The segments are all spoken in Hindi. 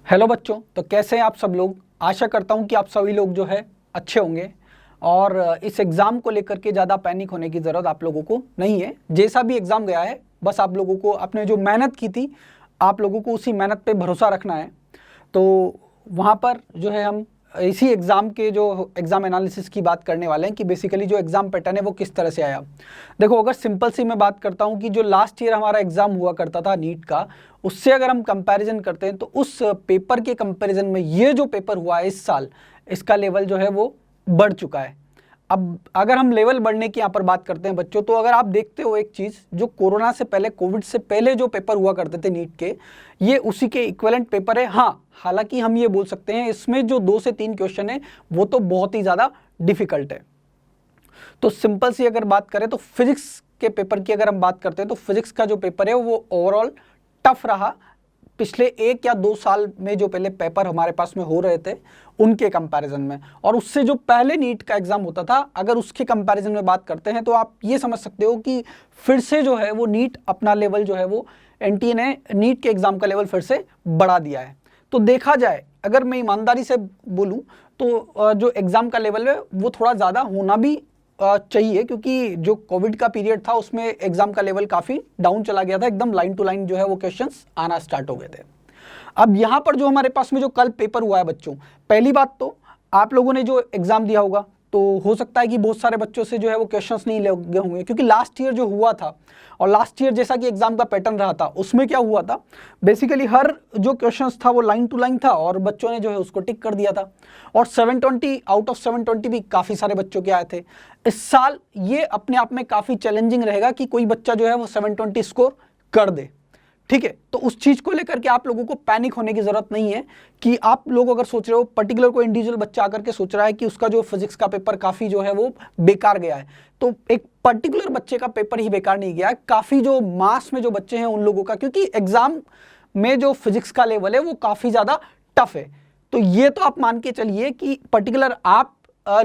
हेलो बच्चों, तो कैसे हैं आप सब लोग। आशा करता हूं कि आप सभी लोग जो है अच्छे होंगे और इस एग्ज़ाम को लेकर के ज़्यादा पैनिक होने की ज़रूरत आप लोगों को नहीं है। जैसा भी एग्ज़ाम गया है, बस आप लोगों को आपने जो मेहनत की थी, आप लोगों को उसी मेहनत पे भरोसा रखना है। तो वहाँ पर जो है हम इसी एग्ज़ाम के जो एग्ज़ाम एनालिसिस की बात करने वाले हैं कि बेसिकली जो एग्ज़ाम पैटर्न है वो किस तरह से आया। देखो, अगर सिंपल सी मैं बात करता हूँ कि जो लास्ट ईयर हमारा एग्ज़ाम हुआ करता था नीट का, उससे अगर हम कंपैरिजन करते हैं तो उस पेपर के कंपैरिजन में ये जो पेपर हुआ है इस साल, इसका लेवल जो है वो बढ़ चुका है। अब अगर हम लेवल बढ़ने की यहाँ पर बात करते हैं बच्चों, तो अगर आप देखते हो एक चीज़, जो कोरोना से पहले, कोविड से पहले जो पेपर हुआ करते थे नीट के, ये उसी के इक्विवेलेंट पेपर है। हाँ, हालांकि हम ये बोल सकते हैं इसमें जो 2 से 3 क्वेश्चन है वो तो बहुत ही ज़्यादा डिफिकल्ट है। तो सिंपल सी अगर बात करें तो फिजिक्स के पेपर की अगर हम बात करते हैं तो फिजिक्स का जो पेपर है वो ओवरऑल टफ रहा पिछले 1 या 2 साल में जो पहले पेपर हमारे पास में हो रहे थे उनके कंपैरिजन में, और उससे जो पहले नीट का एग्जाम होता था, अगर उसके कंपैरिजन में बात करते हैं तो आप ये समझ सकते हो कि फिर से जो है वो नीट अपना लेवल जो है वो एनटीए ने नीट के एग्जाम का लेवल फिर से बढ़ा दिया है। तो देखा जाए, अगर मैं ईमानदारी से बोलूँ तो जो एग्ज़ाम का लेवल है वो थोड़ा ज़्यादा होना भी चाहिए, क्योंकि जो कोविड का पीरियड था उसमें एग्जाम का लेवल काफ़ी डाउन चला गया था, एकदम लाइन टू लाइन जो है वो क्वेश्चंस आना स्टार्ट हो गए थे। अब यहाँ पर जो हमारे पास में जो कल पेपर हुआ है बच्चों, पहली बात तो आप लोगों ने जो एग्जाम दिया होगा तो हो सकता है कि बहुत सारे बच्चों से जो है वो क्वेश्चंस नहीं लगे होंगे, क्योंकि लास्ट ईयर जो हुआ था और लास्ट ईयर जैसा कि एग्जाम का पैटर्न रहा था उसमें क्या हुआ था, बेसिकली हर जो क्वेश्चंस था वो लाइन टू लाइन था और बच्चों ने जो है उसको टिक कर दिया था, और 720 आउट ऑफ 720 भी काफ़ी सारे बच्चों के आए थे। इस साल ये अपने आप में काफ़ी चैलेंजिंग रहेगा कि कोई बच्चा जो है वो 720 स्कोर कर दे। ठीक है, तो उस चीज़ को लेकर के आप लोगों को पैनिक होने की ज़रूरत नहीं है कि आप लोग अगर सोच रहे हो, पर्टिकुलर कोई इंडिविजुअल बच्चा आकर के सोच रहा है कि उसका जो फिजिक्स का पेपर काफ़ी जो है वो बेकार गया है, तो एक पर्टिकुलर बच्चे का पेपर ही बेकार नहीं गया है, काफ़ी जो मास में जो बच्चे हैं उन लोगों का, क्योंकि एग्ज़ाम में जो फिजिक्स का लेवल है वो काफ़ी ज़्यादा टफ है। तो ये तो आप मान के चलिए कि पर्टिकुलर आप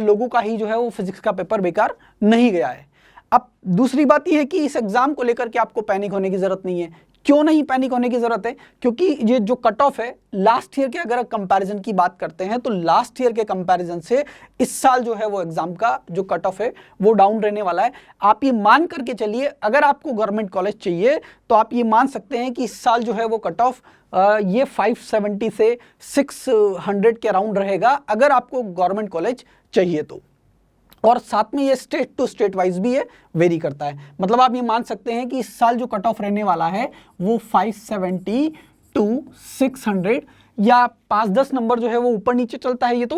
लोगों का ही जो है वो फिजिक्स का पेपर बेकार नहीं गया है। अब दूसरी बात यह है कि इस एग्ज़ाम को लेकर के आपको पैनिक होने की ज़रूरत नहीं है। क्यों नहीं पैनिक होने की ज़रूरत है? क्योंकि ये जो कट ऑफ है लास्ट ईयर के, अगर कंपैरिजन की बात करते हैं तो लास्ट ईयर के कंपैरिजन से इस साल जो है वो एग्ज़ाम का जो कट ऑफ है वो डाउन रहने वाला है। आप ये मान करके चलिए, अगर आपको गवर्नमेंट कॉलेज चाहिए तो आप ये मान सकते हैं कि इस साल जो है वो कट ऑफ ये 570 से 600 के अराउंड रहेगा, अगर आपको गवर्नमेंट कॉलेज चाहिए तो। और साथ में ये स्टेट टू स्टेट वाइज भी ये वेरी करता है, मतलब आप ये मान सकते हैं कि इस साल जो कट ऑफ रहने वाला है वो 570 टू 600 या 5-10 नंबर जो है वो ऊपर नीचे चलता है, ये तो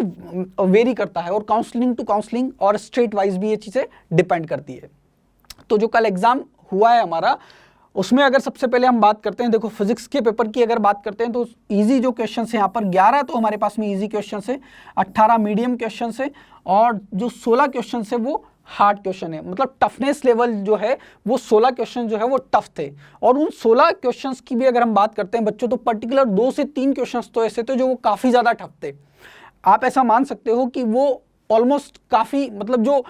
वेरी करता है, और काउंसलिंग टू काउंसलिंग और स्टेट वाइज भी ये चीज़ें डिपेंड करती है। तो जो कल एग्जाम हुआ है हमारा, उसमें अगर सबसे पहले हम बात करते हैं, देखो फिजिक्स के पेपर की अगर बात करते हैं तो इजी जो क्वेश्चन है यहाँ पर 11 तो हमारे पास में इजी क्वेश्चन है, 18 मीडियम क्वेश्चन है, और जो 16 क्वेश्चन है वो हार्ड क्वेश्चन है। मतलब टफनेस लेवल जो है वो 16 क्वेश्चन जो है वो टफ थे, और उन 16 क्वेश्चंस की भी अगर हम बात करते हैं बच्चों, तो पर्टिकुलर 2 से 3 क्वेश्चंस तो ऐसे थे जो वो काफ़ी ज़्यादा टफ थे। आप ऐसा मान सकते हो कि वो ऑलमोस्ट काफ़ी, मतलब जो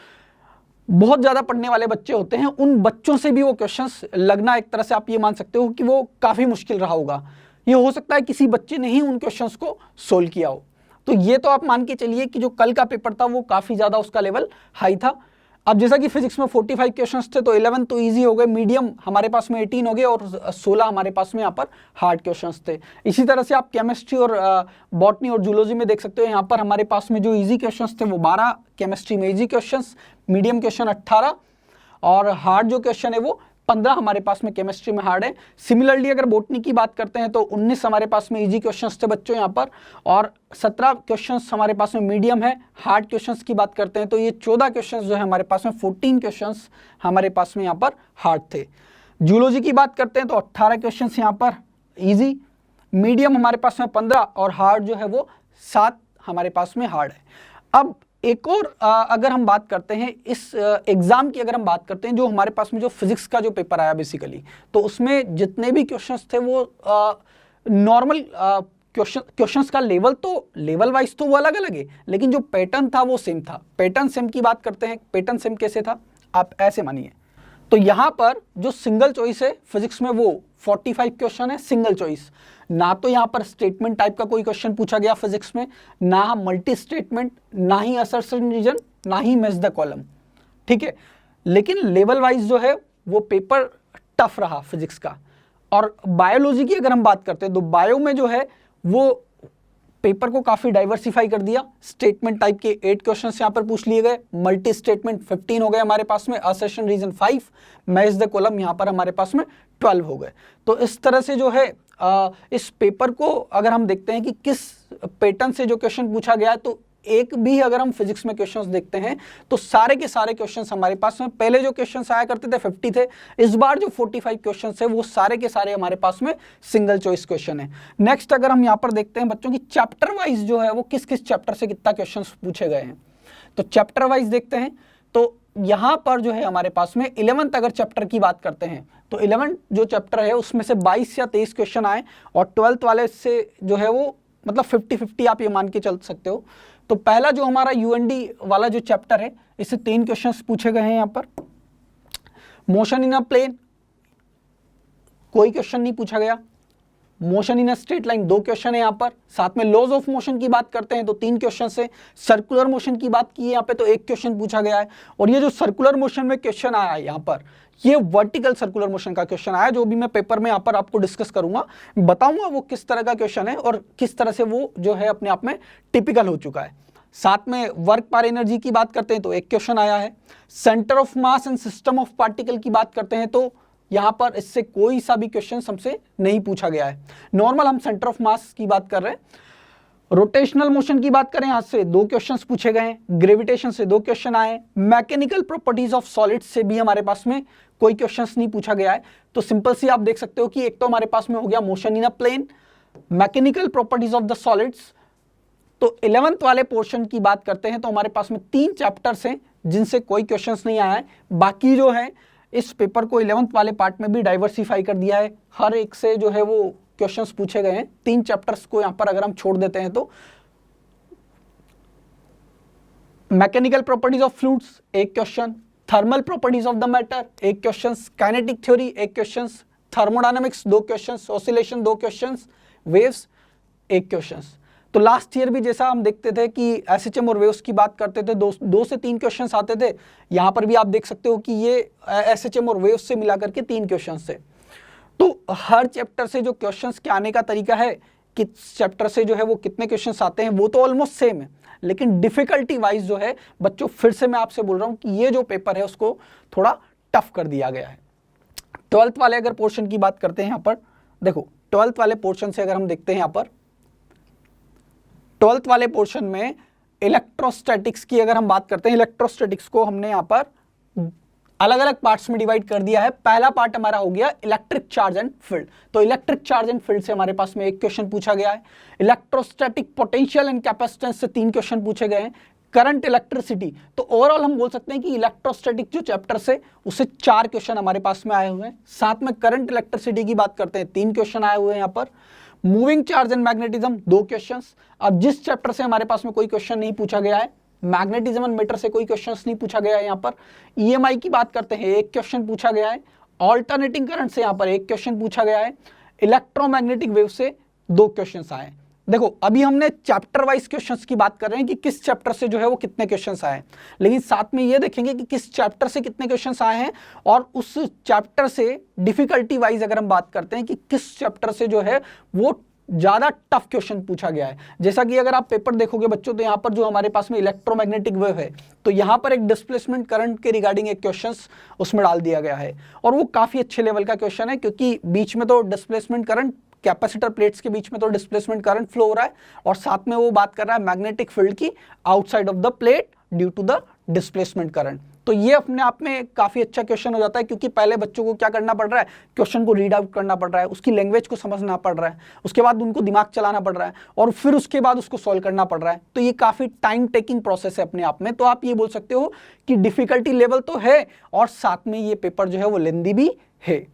बहुत ज़्यादा पढ़ने वाले बच्चे होते हैं उन बच्चों से भी वो क्वेश्चंस लगना, एक तरह से आप ये मान सकते हो कि वो काफ़ी मुश्किल रहा होगा। ये हो सकता है किसी बच्चे ने ही उन क्वेश्चंस को सोल्व किया हो। तो ये तो आप मान के चलिए कि जो कल का पेपर था वो काफ़ी ज़्यादा उसका लेवल हाई था। अब जैसा कि फिजिक्स में 45 क्वेश्चंस थे तो 11 तो इजी हो गए, मीडियम हमारे पास में 18 हो गए, और 16 हमारे पास में यहाँ पर हार्ड क्वेश्चंस थे। इसी तरह से आप केमिस्ट्री और बॉटनी और जूलॉजी में देख सकते हो, यहाँ पर हमारे पास में जो इजी क्वेश्चंस थे वो 12 केमिस्ट्री में इजी क्वेश्चंस, मीडियम क्वेश्चन 18, और हार्ड जो क्वेश्चन है वो 15 हमारे पास में केमिस्ट्री में हार्ड है। सिमिलरली अगर बॉटनी की बात करते हैं तो 19 हमारे पास में इजी क्वेश्चंस थे बच्चों यहाँ पर, और 17 क्वेश्चंस हमारे पास में मीडियम है। हार्ड क्वेश्चंस की बात करते हैं तो ये 14 क्वेश्चंस जो है हमारे पास में, 14 क्वेश्चंस हमारे पास में यहाँ पर हार्ड थे। जूलॉजी की बात करते हैं तो 18 क्वेश्चंस यहाँ पर इजी, मीडियम हमारे पास में 15, और हार्ड जो है वो 7 हमारे पास में हार्ड है। अब एक और अगर हम बात करते हैं इस एग्ज़ाम की, अगर हम बात करते हैं जो हमारे पास में जो फिजिक्स का जो पेपर आया बेसिकली, तो उसमें जितने भी क्वेश्चंस थे वो नॉर्मल क्वेश्चंस का लेवल, तो लेवल वाइज तो वो अलग अलग है, लेकिन जो पैटर्न था वो सेम था। पैटर्न सेम की बात करते हैं, पैटर्न सेम कैसे था, आप ऐसे मानिए, तो यहाँ पर जो सिंगल चॉइस है फिजिक्स में वो 45 क्वेश्चन है सिंगल चॉइस। ना तो यहाँ पर स्टेटमेंट टाइप का कोई क्वेश्चन पूछा गया फिजिक्स में, ना मल्टी स्टेटमेंट, ना ही असर्शन रीजन, ना ही मैच द कॉलम, ठीक है। लेकिन लेवल वाइज जो है वो पेपर टफ रहा फिजिक्स का। और बायोलॉजी की अगर हम बात करते हैं तो बायो में जो है वो पेपर को काफी डाइवर्सिफाई कर दिया। स्टेटमेंट टाइप के 8 क्वेश्चंस यहाँ पर पूछ लिए गए, मल्टी स्टेटमेंट 15 हो गए हमारे पास में, assertion reason 5, match the column यहाँ पर हमारे पास में 12 हो गए। तो इस तरह से जो है इस पेपर को अगर हम देखते हैं कि किस पैटर्न से जो क्वेश्चन पूछा गया है, तो एक भी अगर हम फिजिक्स में क्वेश्चंस देखते हैं तो सारे के सारे क्वेश्चंस हमारे पास में, पहले जो क्वेश्चंस आया करते थे 50 थे, इस बार जो 45 क्वेश्चंस है वो सारे के सारे हमारे पास में सिंगल चॉइस क्वेश्चन है। नेक्स्ट अगर हम यहाँ पर देखते हैं बच्चों की चैप्टर वाइज जो है वो किस किस चैप्टर से कितना क्वेश्चंस पूछे गए हैं, तो चैप्टर वाइज देखते हैं। तो यहाँ पर जो है हमारे पास में 11th अगर चैप्टर की बात करते हैं तो 11th जो चैप्टर है उसमें से 22 या 23 क्वेश्चन आए, और 12th वाले से जो है वो मतलब 50-50 आप ये मान के चल सकते हो। तो पहला जो हमारा यूएनडी वाला जो चैप्टर है इससे 3 क्वेश्चंस पूछे गए हैं। यहाँ पर मोशन इन अ प्लेन कोई क्वेश्चन नहीं पूछा गया, motion in a straight line 2 question है यहाँ पर, साथ में लॉज ऑफ मोशन की बात करते हैं तो 3 क्वेश्चन है, सर्कुलर मोशन की बात की है यहाँ पे तो 1 क्वेश्चन पूछा गया है। और ये जो सर्कुलर मोशन में क्वेश्चन आया है यहाँ पर, ये वर्टिकल सर्कुलर मोशन का क्वेश्चन आया, जो भी मैं पेपर में यहाँ पर आपको डिस्कस करूंगा, बताऊंगा वो किस तरह का क्वेश्चन है और किस तरह से वो जो है अपने आप में टिपिकल हो चुका है। साथ में वर्क पर एनर्जी की बात करते हैं तो 1 क्वेश्चन आया है। Centre of mass and system of particle की बात करते हैं तो यहाँ पर इससे कोई सा भी क्वेश्चन हमसे नहीं पूछा गया है। नॉर्मल हम सेंटर ऑफ मास की बात कर रहे हैं। रोटेशनल मोशन की बात करें, यहाँ से 2 क्वेश्चंस पूछे गए हैं, ग्रेविटेशन से 2 क्वेश्चन आए, मैकेनिकल प्रॉपर्टीज ऑफ सॉलिड्स से भी हमारे पास में कोई क्वेश्चंस नहीं पूछा गया है। तो सिंपल सी आप देख सकते हो कि एक तो हमारे पास में हो गया motion in a plane, mechanical properties of the solids. तो 11th वाले पोर्शन की बात करते हैं तो हमारे पास में 3 चैप्टर्स हैं जिनसे कोई क्वेश्चंस नहीं आया है। बाकी जो है इस पेपर को 11th वाले पार्ट में भी डाइवर्सिफाई कर दिया है, हर एक से जो है वो क्वेश्चंस पूछे गए हैं। 3 चैप्टर्स को यहां पर अगर हम छोड़ देते हैं तो mechanical properties of fluids 1 question, thermal properties of the matter 1 question, kinetic theory 1 question, thermodynamics 2 question, oscillation 2 question, waves 1 question. तो लास्ट ईयर भी जैसा हम देखते थे कि एसएचएम और वेव्स की बात करते थे 2 से 3 क्वेश्चंस आते थे, यहाँ पर भी आप देख सकते हो कि ये एसएचएम और वेव्स से मिलाकर के 3 क्वेश्चंस थे। तो हर चैप्टर से जो क्वेश्चंस के आने का तरीका है, किस चैप्टर से जो है वो कितने क्वेश्चंस आते हैं, वो तो ऑलमोस्ट सेम है, लेकिन डिफिकल्टी वाइज जो है बच्चों फिर से मैं आपसे बोल रहा हूँ कि ये जो पेपर है उसको थोड़ा टफ कर दिया गया है। 12th वाले अगर पोर्शन की बात करते हैं, यहाँ पर देखो 12th वाले पोर्शन से अगर हम देखते हैं, यहाँ पर 12th वाले पोर्शन में इलेक्ट्रोस्टैटिक्स की अगर हम बात करते हैं, इलेक्ट्रोस्टैटिक्स को हमने यहाँ पर अलग अलग पार्ट्स में डिवाइड कर दिया है। पहला पार्ट हमारा हो गया इलेक्ट्रिक चार्ज एंड फील्ड। तो इलेक्ट्रिक चार्ज एंड फील्ड से हमारे पास में 1 क्वेश्चन पूछा गया है। इलेक्ट्रोस्टैटिक पोटेंशियल एंड कैपेसिटेंस से 3 क्वेश्चन पूछे गए हैं। करंट इलेक्ट्रिसिटी, तो ओवरऑल हम बोल सकते हैं कि इलेक्ट्रोस्टैटिक जो चैप्टर से उससे 4 क्वेश्चन हमारे पास में आए हुए हैं। साथ में करंट इलेक्ट्रिसिटी की बात करते हैं 3 क्वेश्चन आए हुए हैं यहाँ पर। Moving charge and magnetism 2 questions. अब जिस चैप्टर से हमारे पास में कोई क्वेश्चन नहीं पूछा गया है, मैग्नेटिज्म एंड मैटर से कोई क्वेश्चंस नहीं पूछा गया है। यहाँ पर ईएमआई की बात करते हैं 1 क्वेश्चन पूछा गया है। ऑल्टरनेटिंग करंट से यहाँ पर 1 क्वेश्चन पूछा गया है। इलेक्ट्रोमैग्नेटिक वेव से 2 क्वेश्चंस आए। देखो अभी हमने चैप्टर वाइज क्वेश्चंस की बात कर रहे हैं कि किस चैप्टर से जो है वो कितने क्वेश्चंस आए, लेकिन साथ में ये देखेंगे कि किस चैप्टर से कितने क्वेश्चंस आए हैं और उस चैप्टर से डिफिकल्टी वाइज अगर हम बात करते हैं कि किस चैप्टर से जो है वो ज्यादा टफ क्वेश्चन पूछा गया है। जैसा कि अगर आप पेपर देखोगे बच्चों तो यहाँ पर जो हमारे पास में इलेक्ट्रोमैग्नेटिक वेव है, तो यहाँ पर एक डिस्प्लेसमेंट करंट के रिगार्डिंग एक क्वेश्चन उसमें डाल दिया गया है और वो काफी अच्छे लेवल का क्वेश्चन है, क्योंकि बीच में तो डिस्प्लेसमेंट करंट, कैपेसिटर प्लेट्स के बीच में तो डिस्प्लेसमेंट करंट फ्लो हो रहा है और साथ में वो बात कर रहा है मैग्नेटिक फील्ड की outside of the plate due to the displacement current. तो ये अपने आप में काफी अच्छा क्वेश्चन हो जाता है, क्योंकि पहले बच्चों को क्या करना पड़ रहा है, क्वेश्चन को रीड आउट करना पड़ रहा है, उसकी लैंग्वेज को समझना पड़ रहा है, उसके बाद उनको दिमाग चलाना पड़ रहा है और फिर उसके बाद उसको सॉल्व करना पड़ रहा है। तो ये काफी टाइम टेकिंग प्रोसेस है अपने आप में। तो आप ये बोल सकते हो कि डिफिकल्टी लेवल तो है और साथ में ये पेपर जो है वो लेंदी भी है।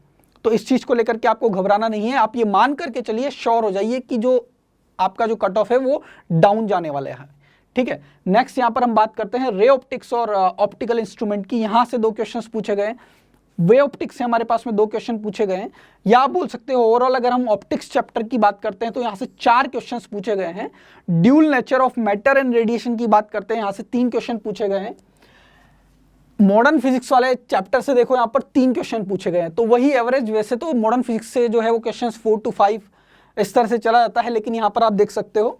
तो इस चीज को लेकर के आपको घबराना नहीं है, आप ये मान करके चलिए, श्योर हो जाइए कि जो आपका जो कट ऑफ है वो डाउन जाने वाला है। ठीक है, नेक्स्ट यहां पर हम बात करते हैं रे ऑप्टिक्स और ऑप्टिकल इंस्ट्रूमेंट की। यहां से 2 क्वेश्चंस पूछे गए। वे ऑप्टिक्स से हमारे पास में 2 क्वेश्चन पूछे गए हैं, या आप बोल सकते हो ओवरऑल अगर हम ऑप्टिक्स चैप्टर की बात करते हैं तो यहाँ से 4 क्वेश्चंस पूछे गए हैं। Dual nature of matter and radiation की बात करते हैं, यहाँ से 3 क्वेश्चन पूछे गए हैं। मॉडर्न फिजिक्स वाले चैप्टर से देखो यहाँ पर 3 क्वेश्चन पूछे गए हैं। तो वही एवरेज, वैसे तो मॉडर्न फिजिक्स से जो है वो क्वेश्चंस 4 to 5 इस तरह से चला जाता है, लेकिन यहाँ पर आप देख सकते हो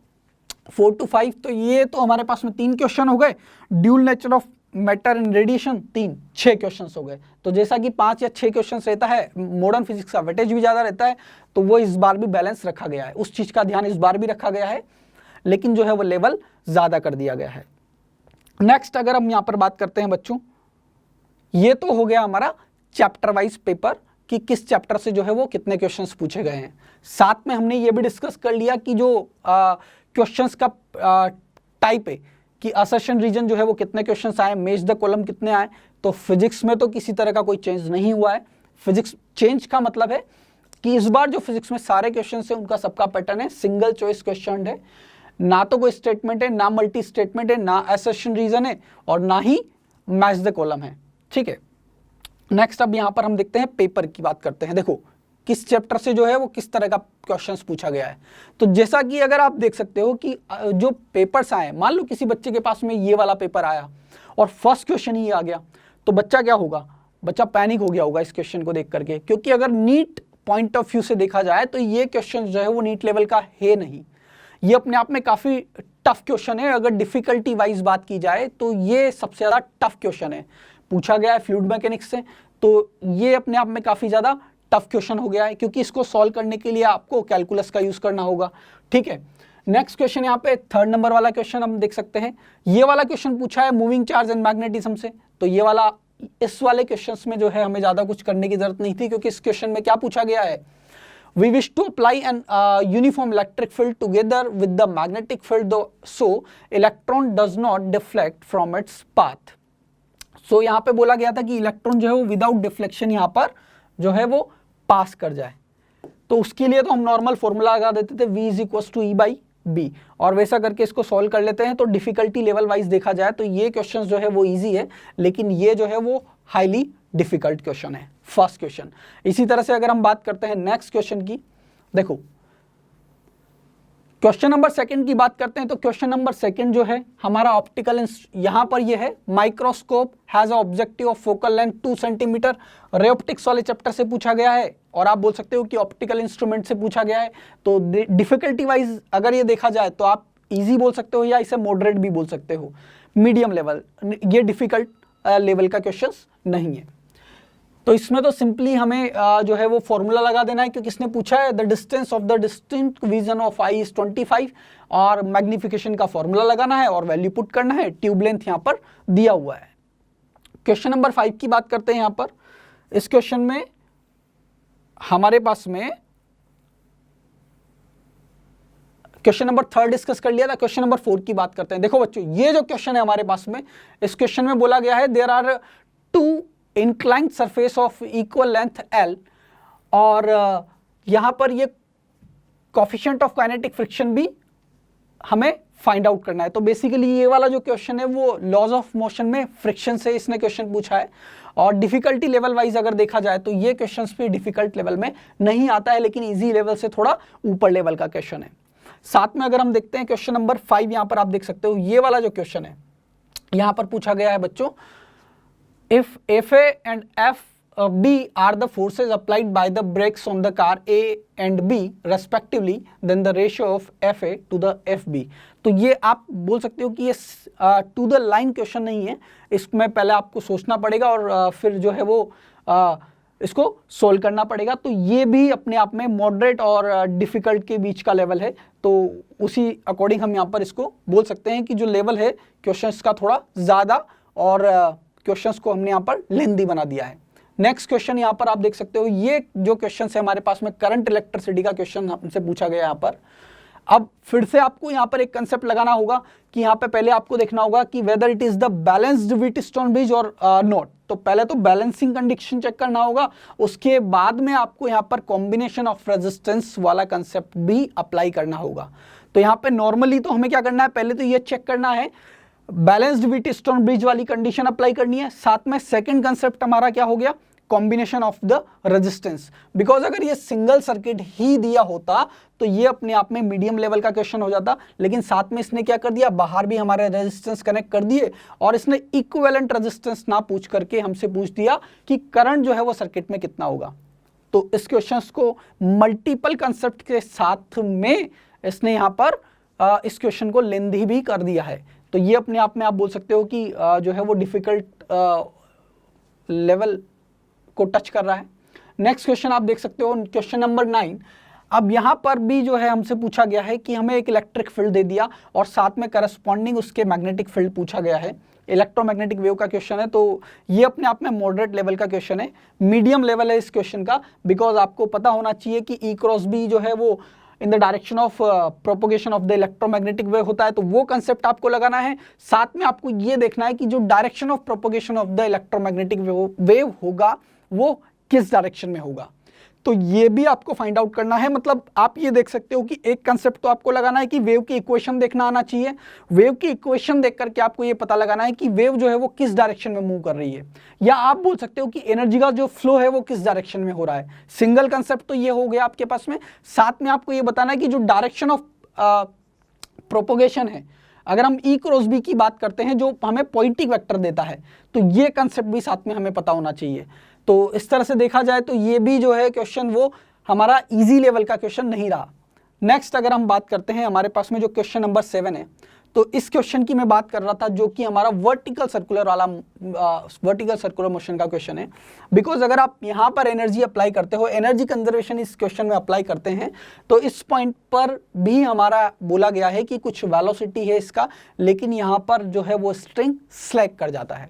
4 to 5, तो ये तो हमारे पास में 3 क्वेश्चन हो गए। Dual nature of matter and radiation 6 question हो गए। तो जैसा कि 5 या 6 क्वेश्चन रहता है, मॉडर्न फिजिक्स का वेटेज भी ज़्यादा रहता है, तो वो इस बार भी बैलेंस रखा गया है, उस चीज़ का ध्यान इस बार भी रखा गया है, लेकिन जो है वो लेवल ज़्यादा कर दिया गया है। नेक्स्ट अगर हम यहाँ पर बात करते हैं बच्चों, ये तो हो गया हमारा चैप्टर वाइज पेपर कि किस चैप्टर से जो है वो कितने क्वेश्चंस पूछे गए हैं। साथ में हमने ये भी डिस्कस कर लिया कि जो क्वेश्चंस का टाइप है कि असर्शन रीजन जो है वो कितने क्वेश्चंस आए, मेज द कॉलम कितने आए। तो फिजिक्स में तो किसी तरह का कोई चेंज नहीं हुआ है। फिजिक्स चेंज का मतलब है कि इस बार जो फिजिक्स में सारे क्वेश्चन है उनका सबका पैटर्न है सिंगल चॉइस क्वेश्चन है, ना तो कोई स्टेटमेंट है, ना मल्टी स्टेटमेंट है, ना असर्शन रीजन है और ना ही मैच द कॉलम है। ठीक है, नेक्स्ट अब यहाँ पर हम देखते हैं पेपर की बात करते हैं। देखो किस चैप्टर से जो है वो किस तरह का क्वेश्चंस पूछा गया है। तो जैसा कि अगर आप देख सकते हो कि जो पेपर्स आए, मान लो किसी बच्चे के पास में ये वाला पेपर आया और फर्स्ट क्वेश्चन ही आ गया, तो बच्चा क्या होगा, बच्चा पैनिक हो गया होगा इस क्वेश्चन को देख करके, क्योंकि अगर नीट पॉइंट ऑफ व्यू से देखा जाए तो ये क्वेश्चन जो है वो नीट लेवल का है नहीं। ये अपने आप में काफ़ी टफ क्वेश्चन है। अगर डिफिकल्टी वाइज बात की जाए तो ये सबसे ज़्यादा टफ क्वेश्चन है, पूछा गया है फ्लूइड मैकेनिक्स से, तो ये अपने आप में काफ़ी ज़्यादा टफ क्वेश्चन हो गया है, क्योंकि इसको सॉल्व करने के लिए आपको कैलकुलस का यूज़ करना होगा। ठीक है, नेक्स्ट क्वेश्चन यहाँ पे 3rd नंबर वाला क्वेश्चन हम देख सकते हैं। ये वाला क्वेश्चन पूछा है मूविंग चार्ज एंड मैग्नेटिज्म से, तो ये वाला, इस वाले क्वेश्चंस में जो है हमें ज़्यादा कुछ करने की जरूरत नहीं थी, क्योंकि इस क्वेश्चन में क्या पूछा गया है, we wish to apply an uniform electric field together with the magnetic field so electron does not deflect from its path। so यहाँ पे बोला गया था कि इलेक्ट्रॉन जो है वो विदाउट डिफ्लेक्शन यहाँ पर जो है वो पास कर जाए। तो उसके लिए तो हम नॉर्मल फॉर्मूला लगा देते थे v = E/b, और वैसा करके इसको सॉल्व कर लेते हैं। तो डिफिकल्टी लेवल वाइज देखा जाए तो ये क्वेश्चन जो है वो ईजी है, लेकिन ये जो है वो हाईली डिफिकल्ट क्वेश्चन है, फर्स्ट क्वेश्चन। इसी तरह से अगर हम बात करते हैं नेक्स्ट क्वेश्चन की, देखो क्वेश्चन नंबर 2 की बात करते हैं। तो क्वेश्चन नंबर 2 जो है हमारा ऑप्टिकल, यहाँ पर ये है microscope has a objective of focal length 2 centimetre, ray optics वाले चैप्टर से पूछा गया है, और आप बोल सकते हो कि ऑप्टिकल इंस्ट्रूमेंट से पूछा गया है। तो डिफिकल्टी वाइज अगर ये देखा जाए तो आप इजी बोल सकते हो या इसे मॉडरेट भी बोल सकते हो, मीडियम लेवल, ये डिफिकल्ट लेवल का क्वेश्चन नहीं है। तो इसमें तो सिंपली हमें जो है वो फॉर्मूला लगा देना है, क्योंकि इसने पूछा है the distance of the distinct vision of I is 25, और मैग्निफिकेशन का फॉर्मूला लगाना है और वैल्यू पुट करना है। ट्यूब लेंथ यहाँ पर दिया हुआ है। क्वेश्चन नंबर 5 की बात करते हैं। यहाँ पर इस क्वेश्चन में हमारे पास में क्वेश्चन नंबर 3 डिस्कस कर लिया था, क्वेश्चन नंबर 4 की बात करते हैं। देखो बच्चों, ये जो क्वेश्चन है हमारे पास में, इस क्वेश्चन में बोला गया है there are 2 inclined surface of equal length L, और यहाँ पर ये कोफिशिएंट ऑफ काइनेटिक फ्रिक्शन भी हमें फाइंड आउट करना है। तो बेसिकली ये वाला जो क्वेश्चन है वो लॉज ऑफ मोशन में फ्रिक्शन से इसने क्वेश्चन पूछा है, और डिफिकल्टी लेवल वाइज अगर देखा जाए तो ये क्वेश्चन भी डिफिकल्ट लेवल में नहीं आता है, लेकिन ईजी लेवल से थोड़ा ऊपर लेवल का क्वेश्चन है। साथ में अगर हम देखते हैं क्वेश्चन नंबर 5, यहाँ पर आप देख सकते हो ये वाला जो क्वेश्चन है, यहाँ पर पूछा गया है बच्चों, if FA and FB are the forces applied by the brakes on the car A and B respectively, then the ratio of FA to the FB। तो ये आप बोल सकते हो कि ये टू द लाइन क्वेश्चन नहीं है, इसमें पहले आपको सोचना पड़ेगा और फिर जो है वो इसको सोल्व करना पड़ेगा। तो ये भी अपने आप में मॉडरेट और डिफिकल्ट के बीच का लेवल है, तो उसी अकॉर्डिंग हम यहाँ पर इसको बोल सकते हैं कि जो लेवल है क्वेश्चंस का थोड़ा ज़्यादा, और क्वेश्चंस को हमने यहाँ पर लेंथी बना दिया है। नेक्स्ट क्वेश्चन यहाँ पर आप देख सकते हो, ये जो क्वेश्चन है हमारे पास में करंट इलेक्ट्रिसिटी का क्वेश्चन हमसे पूछा गया यहाँ पर। अब फिर से आपको यहाँ पर एक कंसेप्ट लगाना होगा कि यहाँ पे पहले आपको देखना होगा कि whether it is the balanced Wheatstone bridge और नॉट। तो पहले तो बैलेंसिंग कंडीशन चेक करना होगा, उसके बाद में आपको यहाँ पर कॉम्बिनेशन ऑफ रेजिस्टेंस वाला कंसेप्ट भी अप्लाई करना होगा। तो यहाँ पे नॉर्मली तो हमें क्या करना है, पहले तो ये चेक करना है बैलेंस्ड व्हीटस्टोन ब्रिज वाली कंडीशन अप्लाई करनी है। साथ में सेकंड कंसेप्ट हमारा क्या हो गया, combination of the resistance, because अगर ये सिंगल सर्किट ही दिया होता तो ये अपने आप में मीडियम लेवल का क्वेश्चन हो जाता, लेकिन साथ में इसने क्या कर दिया, बाहर भी हमारे रेजिस्टेंस कनेक्ट कर दिए और इसने इक्विवेलेंट रेजिस्टेंस ना पूछ करके हमसे पूछ दिया कि करंट जो है वो सर्किट में कितना होगा। तो इस क्वेश्चन को मल्टीपल कंसेप्ट के साथ में इसने यहाँ पर इस क्वेश्चन को लेंथी भी कर दिया है। तो ये अपने आप में आप बोल सकते हो कि जो है वो डिफिकल्ट लेवल को टच कर रहा है। नेक्स्ट क्वेश्चन आप देख सकते हो, क्वेश्चन नंबर 9। अब यहाँ पर भी जो है हमसे पूछा गया है कि हमें एक इलेक्ट्रिक फील्ड दे दिया और साथ में करस्पॉन्डिंग उसके मैग्नेटिक फील्ड पूछा गया है। इलेक्ट्रोमैग्नेटिक वेव का क्वेश्चन है, तो ये अपने आप में मॉडरेट लेवल का क्वेश्चन है, मीडियम लेवल है इस क्वेश्चन का, बिकॉज आपको पता होना चाहिए कि ई क्रॉस बी जो है वो in the direction of propagation of the electromagnetic wave होता है, तो वो कंसेप्ट आपको लगाना है। साथ में आपको ये देखना है कि जो direction of propagation of the electromagnetic wave होगा वो किस डायरेक्शन में होगा, तो ये भी आपको फाइंड आउट करना है। मतलब आप ये देख सकते हो कि एक कंसेप्ट तो आपको लगाना है कि वेव की इक्वेशन देखना आना चाहिए, वेव की इक्वेशन देख करके आपको ये पता लगाना है कि वेव जो है वो किस डायरेक्शन में मूव कर रही है, या आप बोल सकते हो कि एनर्जी का जो फ्लो है वो किस डायरेक्शन में हो रहा है। सिंगल कंसेप्ट तो ये हो गया आपके पास में, साथ में आपको ये बताना है कि जो डायरेक्शन ऑफ प्रोपोगेशन है, अगर हम ई क्रॉस बी की बात करते हैं जो हमें पॉइंटिंग वेक्टर देता है, तो ये कंसेप्ट भी साथ में हमें पता होना चाहिए। तो इस तरह से देखा जाए तो ये भी जो है क्वेश्चन वो हमारा इजी लेवल का क्वेश्चन नहीं रहा। नेक्स्ट अगर हम बात करते हैं हमारे पास में जो क्वेश्चन नंबर 7 है, तो इस क्वेश्चन की मैं बात कर रहा था जो कि हमारा वर्टिकल सर्कुलर वाला वर्टिकल सर्कुलर मोशन का क्वेश्चन है। बिकॉज अगर आप यहाँ पर एनर्जी अप्लाई करते हो, एनर्जी कंजर्वेशन इस क्वेश्चन में अप्लाई करते हैं, तो इस पॉइंट पर भी हमारा बोला गया है कि कुछ वेलोसिटी है इसका, लेकिन यहाँ पर जो है वो स्ट्रिंग स्लैग कर जाता है।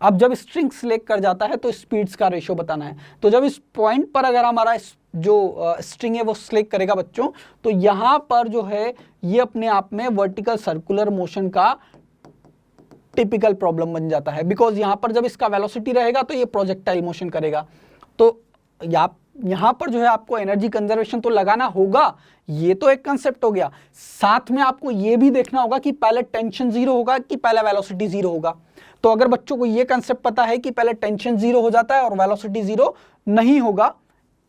अब जब स्ट्रिंग स्लैग कर जाता है तो स्पीड्स का रेशियो बताना है। तो जब इस पॉइंट पर अगर हमारा जो स्ट्रिंग है वो स्लैग करेगा बच्चों, तो यहाँ पर जो है ये अपने आप में वर्टिकल सर्कुलर मोशन का टिपिकल प्रॉब्लम बन जाता है, बिकॉज यहाँ पर जब इसका वेलोसिटी रहेगा तो ये प्रोजेक्टाइल मोशन करेगा। तो यहाँ पर जो है आपको एनर्जी कंजर्वेशन तो लगाना होगा, ये तो एक कंसेप्ट हो गया। साथ में आपको ये भी देखना होगा कि पहले टेंशन जीरो होगा कि पहले वेलोसिटी जीरो होगा। तो अगर बच्चों को ये कंसेप्ट पता है कि पहले टेंशन जीरो हो जाता है और वेलोसिटी जीरो नहीं होगा,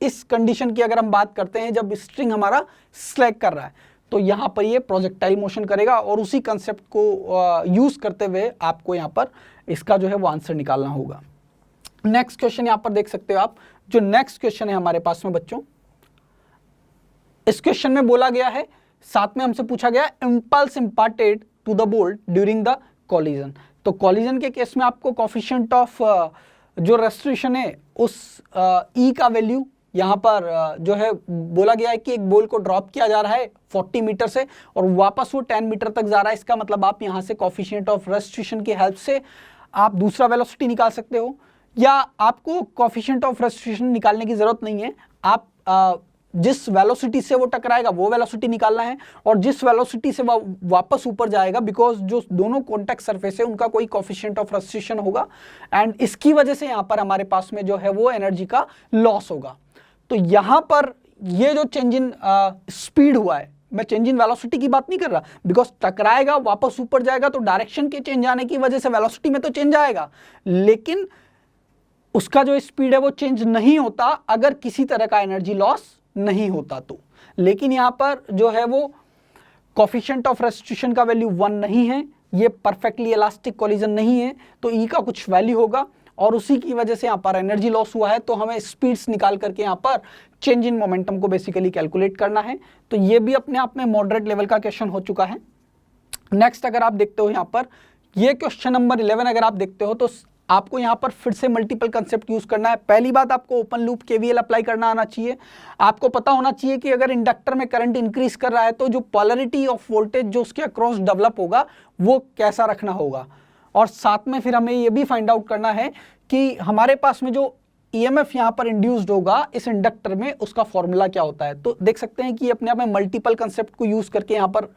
इस कंडीशन की अगर हम बात करते हैं जब स्ट्रिंग हमारा स्लैग कर रहा है, तो यहाँ पर ये प्रोजेक्टाइल मोशन करेगा और उसी कंसेप्ट को यूज करते हुए आपको यहाँ पर इसका जो है वो आंसर निकालना होगा। नेक्स्ट क्वेश्चन यहाँ पर देख सकते हो आप, जो नेक्स्ट क्वेश्चन है हमारे पास में बच्चों, इस क्वेश्चन में बोला गया है, साथ में हमसे पूछा गया impulse imparted to the bolt during the collision. तो कॉलिजन के केस में आपको कोफिशिएंट ऑफ जो रेस्ट्रिक्शन है उस ई का वैल्यू यहाँ पर जो है बोला गया है कि एक बॉल को ड्रॉप किया जा रहा है 40 मीटर से और वापस वो 10 मीटर तक जा रहा है। इसका मतलब आप यहाँ से कोफिशिएंट ऑफ रेस्ट्रिक्शन की हेल्प से आप दूसरा वेलोसिटी निकाल सकते हो, या आपको कोफिशिएंट ऑफ रेस्ट्रिक्शन निकालने की जरूरत नहीं है। आप जिस वेलोसिटी से वो टकराएगा वो वेलोसिटी निकालना है और जिस वेलोसिटी से वो वापस ऊपर जाएगा, बिकॉज जो दोनों कॉन्टैक्ट सरफेस है उनका कोई कोफिशिएंट ऑफ रेस्ट्रिक्शन होगा एंड इसकी वजह से यहाँ पर हमारे पास में जो है वो एनर्जी का लॉस होगा। तो यहाँ पर ये जो चेंज इन स्पीड हुआ है, मैं चेंज इन वेलोसिटी की बात नहीं कर रहा, बिकॉज टकराएगा वापस ऊपर जाएगा तो डायरेक्शन के चेंज आने की वजह से वेलोसिटी में तो चेंज आएगा, लेकिन उसका जो स्पीड है वो चेंज नहीं होता अगर किसी तरह का एनर्जी लॉस नहीं होता तो। लेकिन यहाँ पर जो है वो कोफिशिएंट ऑफ रेस्ट्रिक्शन का वैल्यू 1 नहीं है, ये परफेक्टली इलास्टिक कॉलिजन नहीं है, तो ई का कुछ वैल्यू होगा और उसी की वजह से यहाँ पर एनर्जी लॉस हुआ है। तो हमें स्पीड्स निकाल करके यहाँ पर चेंज इन मोमेंटम को बेसिकली कैलकुलेट करना है। तो ये भी अपने आप में मॉडरेट लेवल का क्वेश्चन हो चुका है। नेक्स्ट अगर आप देखते हो यहाँ पर ये क्वेश्चन नंबर 11 अगर आप देखते हो तो आपको यहाँ पर फिर से मल्टीपल कंसेप्ट यूज करना है। पहली बात, आपको ओपन लूप केवीएल अप्लाई करना आना चाहिए। आपको पता होना चाहिए कि अगर इंडक्टर में करंट इंक्रीज कर रहा है तो जो पोलैरिटी ऑफ वोल्टेज जो उसके अक्रॉस डेवलप होगा वो कैसा रखना होगा, और साथ में फिर हमें ये भी फाइंड आउट करना है कि हमारे पास में जो ईएमएफ यहाँ पर इंड्यूस्ड होगा इस इंडक्टर में उसका फॉर्मूला क्या होता है। तो देख सकते हैं कि अपने आप में मल्टीपल कंसेप्ट को यूज करके यहाँ पर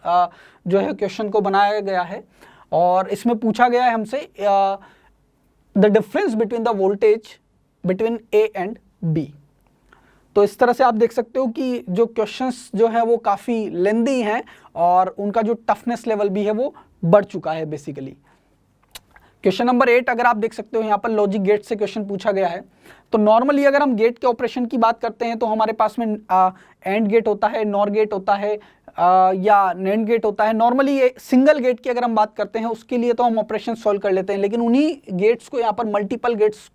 जो है क्वेश्चन को बनाया गया है और इसमें पूछा गया है हमसे the difference between the voltage between A and B. तो इस तरह से आप देख सकते हो कि जो क्वेश्चंस जो है वो काफ़ी लेंदी हैं और उनका जो टफनेस लेवल भी है वो बढ़ चुका है बेसिकली। क्वेश्चन नंबर 8 अगर आप देख सकते हो यहाँ पर लॉजिक गेट से क्वेश्चन पूछा गया है। तो नॉर्मली अगर हम गेट के ऑपरेशन की बात करते हैं तो हमारे पास में एंड गेट होता है, नॉर गेट होता है या नैंड गेट होता है। नॉर्मली ये सिंगल गेट की अगर हम बात करते हैं उसके लिए तो हम ऑपरेशन सॉल्व कर लेते हैं, लेकिन उन्हीं गेट्स को यहाँ पर मल्टीपल गेट्स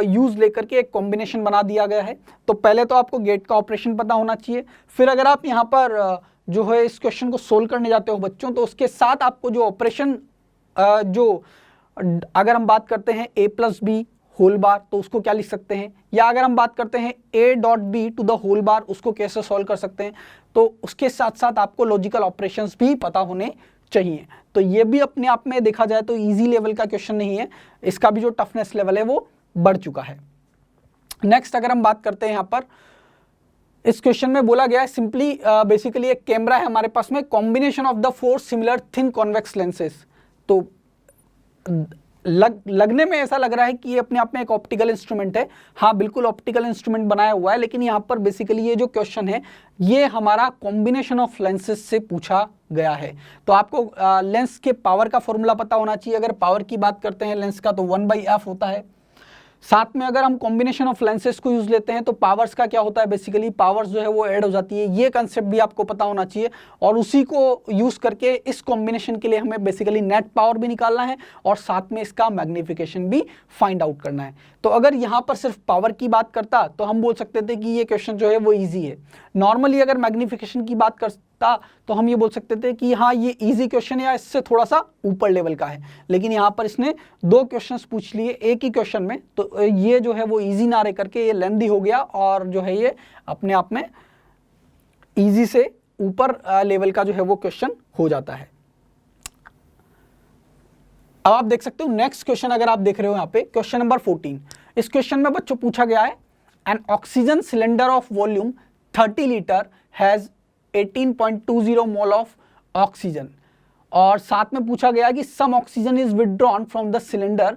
यूज लेकर के एक कॉम्बिनेशन बना दिया गया है। तो पहले तो आपको गेट का ऑपरेशन पता होना चाहिए, फिर अगर आप यहाँ पर जो है इस क्वेश्चन को सोल्व करने जाते हो बच्चों, तो उसके साथ आपको जो ऑपरेशन जो अगर हम बात करते हैं a plus B whole bar तो उसको क्या लिख सकते हैं, या अगर हम बात करते हैं a dot B to the whole bar उसको कैसे सॉल्व कर सकते हैं, तो उसके साथ साथ आपको लॉजिकल ऑपरेशंस भी पता होने चाहिए। तो ये भी अपने आप में देखा जाए तो इजी लेवल का क्वेश्चन नहीं है, इसका भी जो टफनेस लेवल है वो बढ़ चुका है। नेक्स्ट अगर हम बात करते हैं यहाँ पर इस क्वेश्चन में बोला गया है सिंपली बेसिकली एक कैमरा है हमारे पास में, combination of the 4 similar thin convex lenses. तो लगने में ऐसा लग रहा है कि ये अपने आप में एक ऑप्टिकल इंस्ट्रूमेंट है। हाँ बिल्कुल ऑप्टिकल इंस्ट्रूमेंट बनाया हुआ है, लेकिन यहाँ पर बेसिकली ये जो क्वेश्चन है ये हमारा कॉम्बिनेशन ऑफ लेंसेज से पूछा गया है। तो आपको लेंस के पावर का फॉर्मूला पता होना चाहिए। अगर पावर की बात करते हैं लेंस का तो 1/f होता है। साथ में अगर हम कॉम्बिनेशन ऑफ लेंसेज को यूज लेते हैं तो पावर्स का क्या होता है, बेसिकली पावर्स जो है वो ऐड हो जाती है। ये कंसेप्ट भी आपको पता होना चाहिए और उसी को यूज करके इस कॉम्बिनेशन के लिए हमें बेसिकली नेट पावर भी निकालना है और साथ में इसका मैग्निफिकेशन भी फाइंड आउट करना है। तो अगर यहाँ पर सिर्फ पावर की बात करता तो हम बोल सकते थे कि ये क्वेश्चन जो है वो ईजी है। नॉर्मली अगर मैग्निफिकेशन की बात करता तो हम ये बोल सकते थे कि हाँ ये इजी क्वेश्चन या इससे थोड़ा सा ऊपर लेवल का है, लेकिन यहाँ पर इसने 2 क्वेश्चंस पूछ लिए एक ही क्वेश्चन में, तो ये जो है वो इजी ना रह करके ये लेंथी हो गया और जो है ये अपने आप में इजी से ऊपर लेवल का जो है वो क्वेश्चन हो जाता है। अब आप देख सकते हो नेक्स्ट क्वेश्चन अगर आप देख रहे हो यहाँ पे क्वेश्चन नंबर 14। इस क्वेश्चन में बच्चों पूछा गया है an oxygen cylinder of volume 30 litre has 18.20 mole of oxygen, और साथ में पूछा गया कि some oxygen is withdrawn from the cylinder,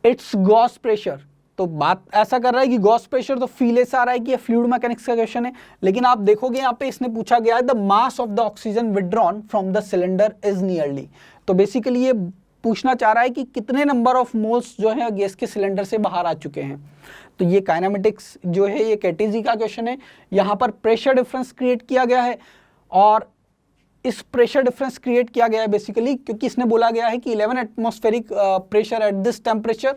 its gas pressure. तो बात ऐसा कर रहा है कि गॉस प्रेशर, तो फील ऐसा आ रहा है कि ये फ्लूइड मैकेनिक्स का क्वेश्चन है, लेकिन आप देखोगे यहाँ पे इसने पूछा गया है the mass of the oxygen withdrawn from the cylinder is nearly. तो बेसिकली ये पूछना चाह रहा है कि कितने नंबर ऑफ मोल्स जो है गैस के सिलेंडर से बाहर आ चुके हैं। तो ये काइनेमेटिक्स जो है ये केटीजी का क्वेश्चन है। यहाँ पर प्रेशर डिफरेंस क्रिएट किया गया है और इस प्रेशर डिफरेंस क्रिएट किया गया है बेसिकली क्योंकि इसने बोला गया है कि 11 atmospheric pressure at this temperature.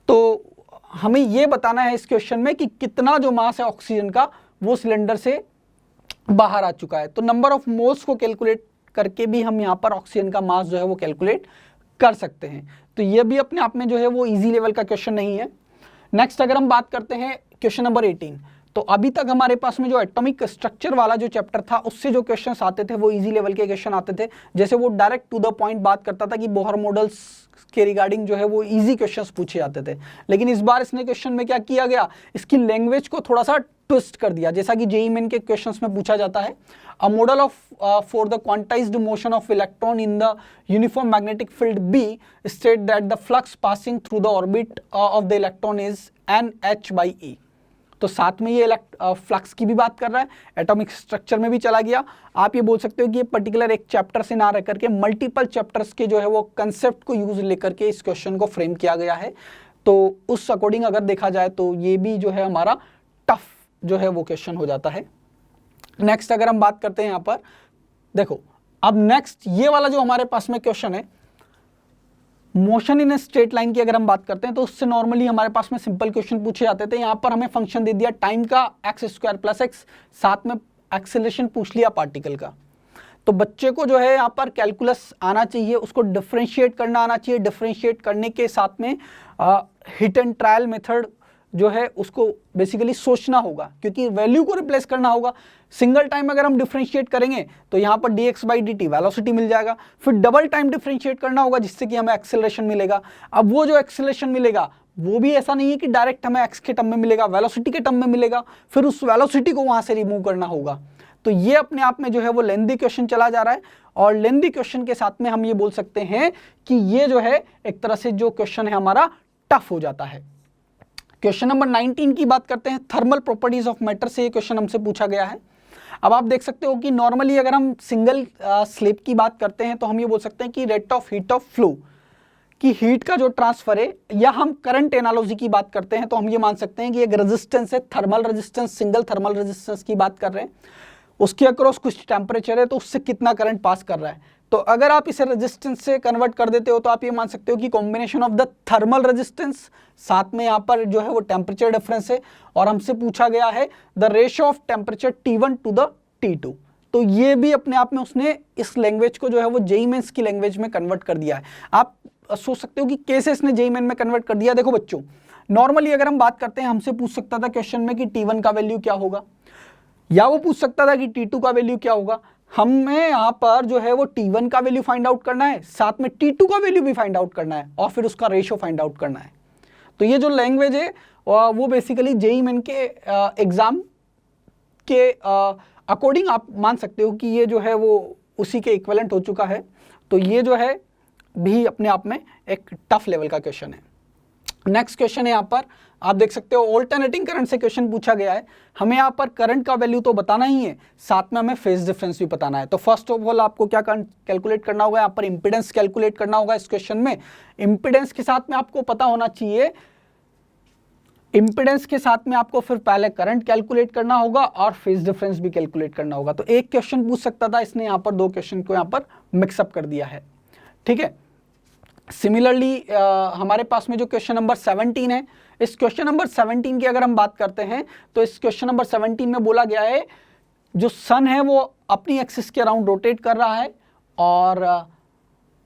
तो हमें ये बताना है इस क्वेश्चन में कि कितना जो मास है ऑक्सीजन का वो सिलेंडर से बाहर आ चुका है। तो नंबर ऑफ मोल्स को कैलकुलेट करके भी हम यहाँ पर ऑक्सीजन का मास जो है वो कैलकुलेट कर सकते हैं। तो ये भी अपने आप में जो है वो इजी लेवल का क्वेश्चन नहीं है। नेक्स्ट अगर हम बात करते हैं क्वेश्चन नंबर 18, तो अभी तक हमारे पास में जो एटॉमिक स्ट्रक्चर वाला जो चैप्टर था उससे जो क्वेश्चंस आते थे वो इजी लेवल के क्वेश्चन आते थे। जैसे वो डायरेक्ट टू द पॉइंट बात करता था कि बोहर मॉडल्स के रिगार्डिंग जो है वो इजी क्वेश्चंस पूछे जाते थे, लेकिन इस बार इसने क्वेश्चन में क्या किया गया, इसकी लैंग्वेज को थोड़ा सा ट्विस्ट कर दिया। जैसा कि जेईई मेन के क्वेश्चंस में पूछा जाता है, a model of for the quantized motion of electron in the uniform magnetic field B state that the flux passing through the orbit of the electron is NH/E। तो साथ में ये फ्लक्स की भी बात कर रहा है, एटॉमिक स्ट्रक्चर में भी चला गया। आप ये बोल सकते हो कि ये पर्टिकुलर एक चैप्टर से ना रह करके मल्टीपल चैप्टर्स के जो है वो कंसेप्ट को यूज लेकर के इस क्वेश्चन को फ्रेम किया गया है। तो उस अकॉर्डिंग अगर देखा जाए तो ये भी जो है हमारा टफ जो है वो क्वेश्चन हो जाता है। नेक्स्ट अगर हम बात करते हैं यहाँ पर देखो, अब नेक्स्ट ये वाला जो हमारे पास में क्वेश्चन है motion in a straight line की अगर हम बात करते हैं तो उससे नॉर्मली हमारे पास में सिंपल क्वेश्चन पूछे जाते थे। यहाँ पर हमें फंक्शन दे दिया टाइम का x² + x, साथ में एक्सेलरेशन पूछ लिया पार्टिकल का। तो बच्चे को जो है यहाँ पर कैलकुलस आना चाहिए, उसको डिफरेंशिएट करना आना चाहिए। डिफरेंशिएट करने के साथ में हिट एंड ट्रायल मेथड जो है उसको बेसिकली सोचना होगा क्योंकि वैल्यू को रिप्लेस करना होगा। सिंगल टाइम अगर हम डिफरेंशिएट करेंगे तो यहाँ पर dx/dt वेलोसिटी मिल जाएगा, फिर डबल टाइम डिफरेंशिएट करना होगा जिससे कि हमें एक्सेलरेशन मिलेगा। अब वो जो एक्सेलरेशन मिलेगा वो भी ऐसा नहीं है कि डायरेक्ट हमें x के टर्म में मिलेगा, वेलोसिटी के टर्म में मिलेगा, फिर उस वेलोसिटी को वहाँ से रिमूव करना होगा। तो ये अपने आप में जो है वो लेंदी क्वेश्चन चला जा रहा है और लेंदी क्वेश्चन के साथ में हम ये बोल सकते हैं कि ये जो है एक तरह से जो क्वेश्चन है हमारा टफ हो जाता है। क्वेश्चन नंबर 19 की बात करते हैं, थर्मल प्रॉपर्टीज ऑफ मैटर से ये क्वेश्चन हमसे पूछा गया है। अब आप देख सकते हो कि नॉर्मली अगर हम सिंगल स्लिप की बात करते हैं तो हम ये बोल सकते हैं कि rate of heat of flow, कि हीट का जो ट्रांसफर है, या हम करंट एनालॉजी की बात करते हैं तो हम ये मान सकते हैं कि एक रेजिस्टेंस है, thermal resistance, single thermal resistance की बात कर रहे हैं, उसके अक्रॉस कुछ टेम्परेचर है तो उससे कितना करंट पास कर रहा है। तो अगर आप इसे रेजिस्टेंस से कन्वर्ट कर देते हो तो आप ये मान सकते हो कि combination of the thermal resistance, साथ में यहाँ पर जो है वो टेम्परेचर डिफरेंस है, और हमसे पूछा गया है the ratio of temperature T1 to the T2। तो ये भी अपने आप में उसने इस लैंग्वेज को जो है वो जेईई मेंस की लैंग्वेज में कन्वर्ट कर दिया है। आप सोच सकते हो कि कैसे इसने जेईई मेन में कन्वर्ट कर दिया। देखो बच्चों, नॉर्मली अगर हम बात करते हैं, हमसे पूछ सकता था क्वेश्चन में कि T1 का वैल्यू क्या होगा, या वो पूछ सकता था कि T2 का वैल्यू क्या होगा। हमें यहाँ पर जो है वो T1 का वैल्यू फाइंड आउट करना है, साथ में T2 का वैल्यू भी फाइंड आउट करना है, और फिर उसका रेशियो फाइंड आउट करना है। तो ये जो लैंग्वेज है वो बेसिकली जेईई मेन के एग्जाम के अकॉर्डिंग आप मान सकते हो कि ये जो है वो उसी के इक्विवेलेंट हो चुका है। तो ये जो है भी अपने आप में एक टफ लेवल का क्वेश्चन है। नेक्स्ट क्वेश्चन है, यहाँ पर आप देख सकते हो ऑल्टरनेटिंग करंट से क्वेश्चन पूछा गया है। हमें यहाँ पर करंट का वैल्यू तो बताना ही है, साथ में हमें फेज डिफरेंस भी बताना है। तो फर्स्ट ऑफ ऑल आपको क्या कैलकुलेट करना होगा, यहाँ पर इंपीडेंस कैलकुलेट करना होगा। इस क्वेश्चन में इंपीडेंस के साथ में आपको पता होना चाहिए, इंपीडेंस के साथ में आपको फिर पहले करंट कैलकुलेट करना होगा और फेज डिफरेंस भी कैलकुलेट करना होगा। तो एक क्वेश्चन पूछ सकता था, इसने यहाँ पर दो क्वेश्चन को यहाँ पर मिक्सअप कर दिया है। ठीक है, सिमिलरली हमारे पास में जो क्वेश्चन नंबर 17 है, इस क्वेश्चन नंबर 17 की अगर हम बात करते हैं तो इस क्वेश्चन नंबर 17 में बोला गया है जो सन है वो अपनी एक्सिस के अराउंड रोटेट कर रहा है, और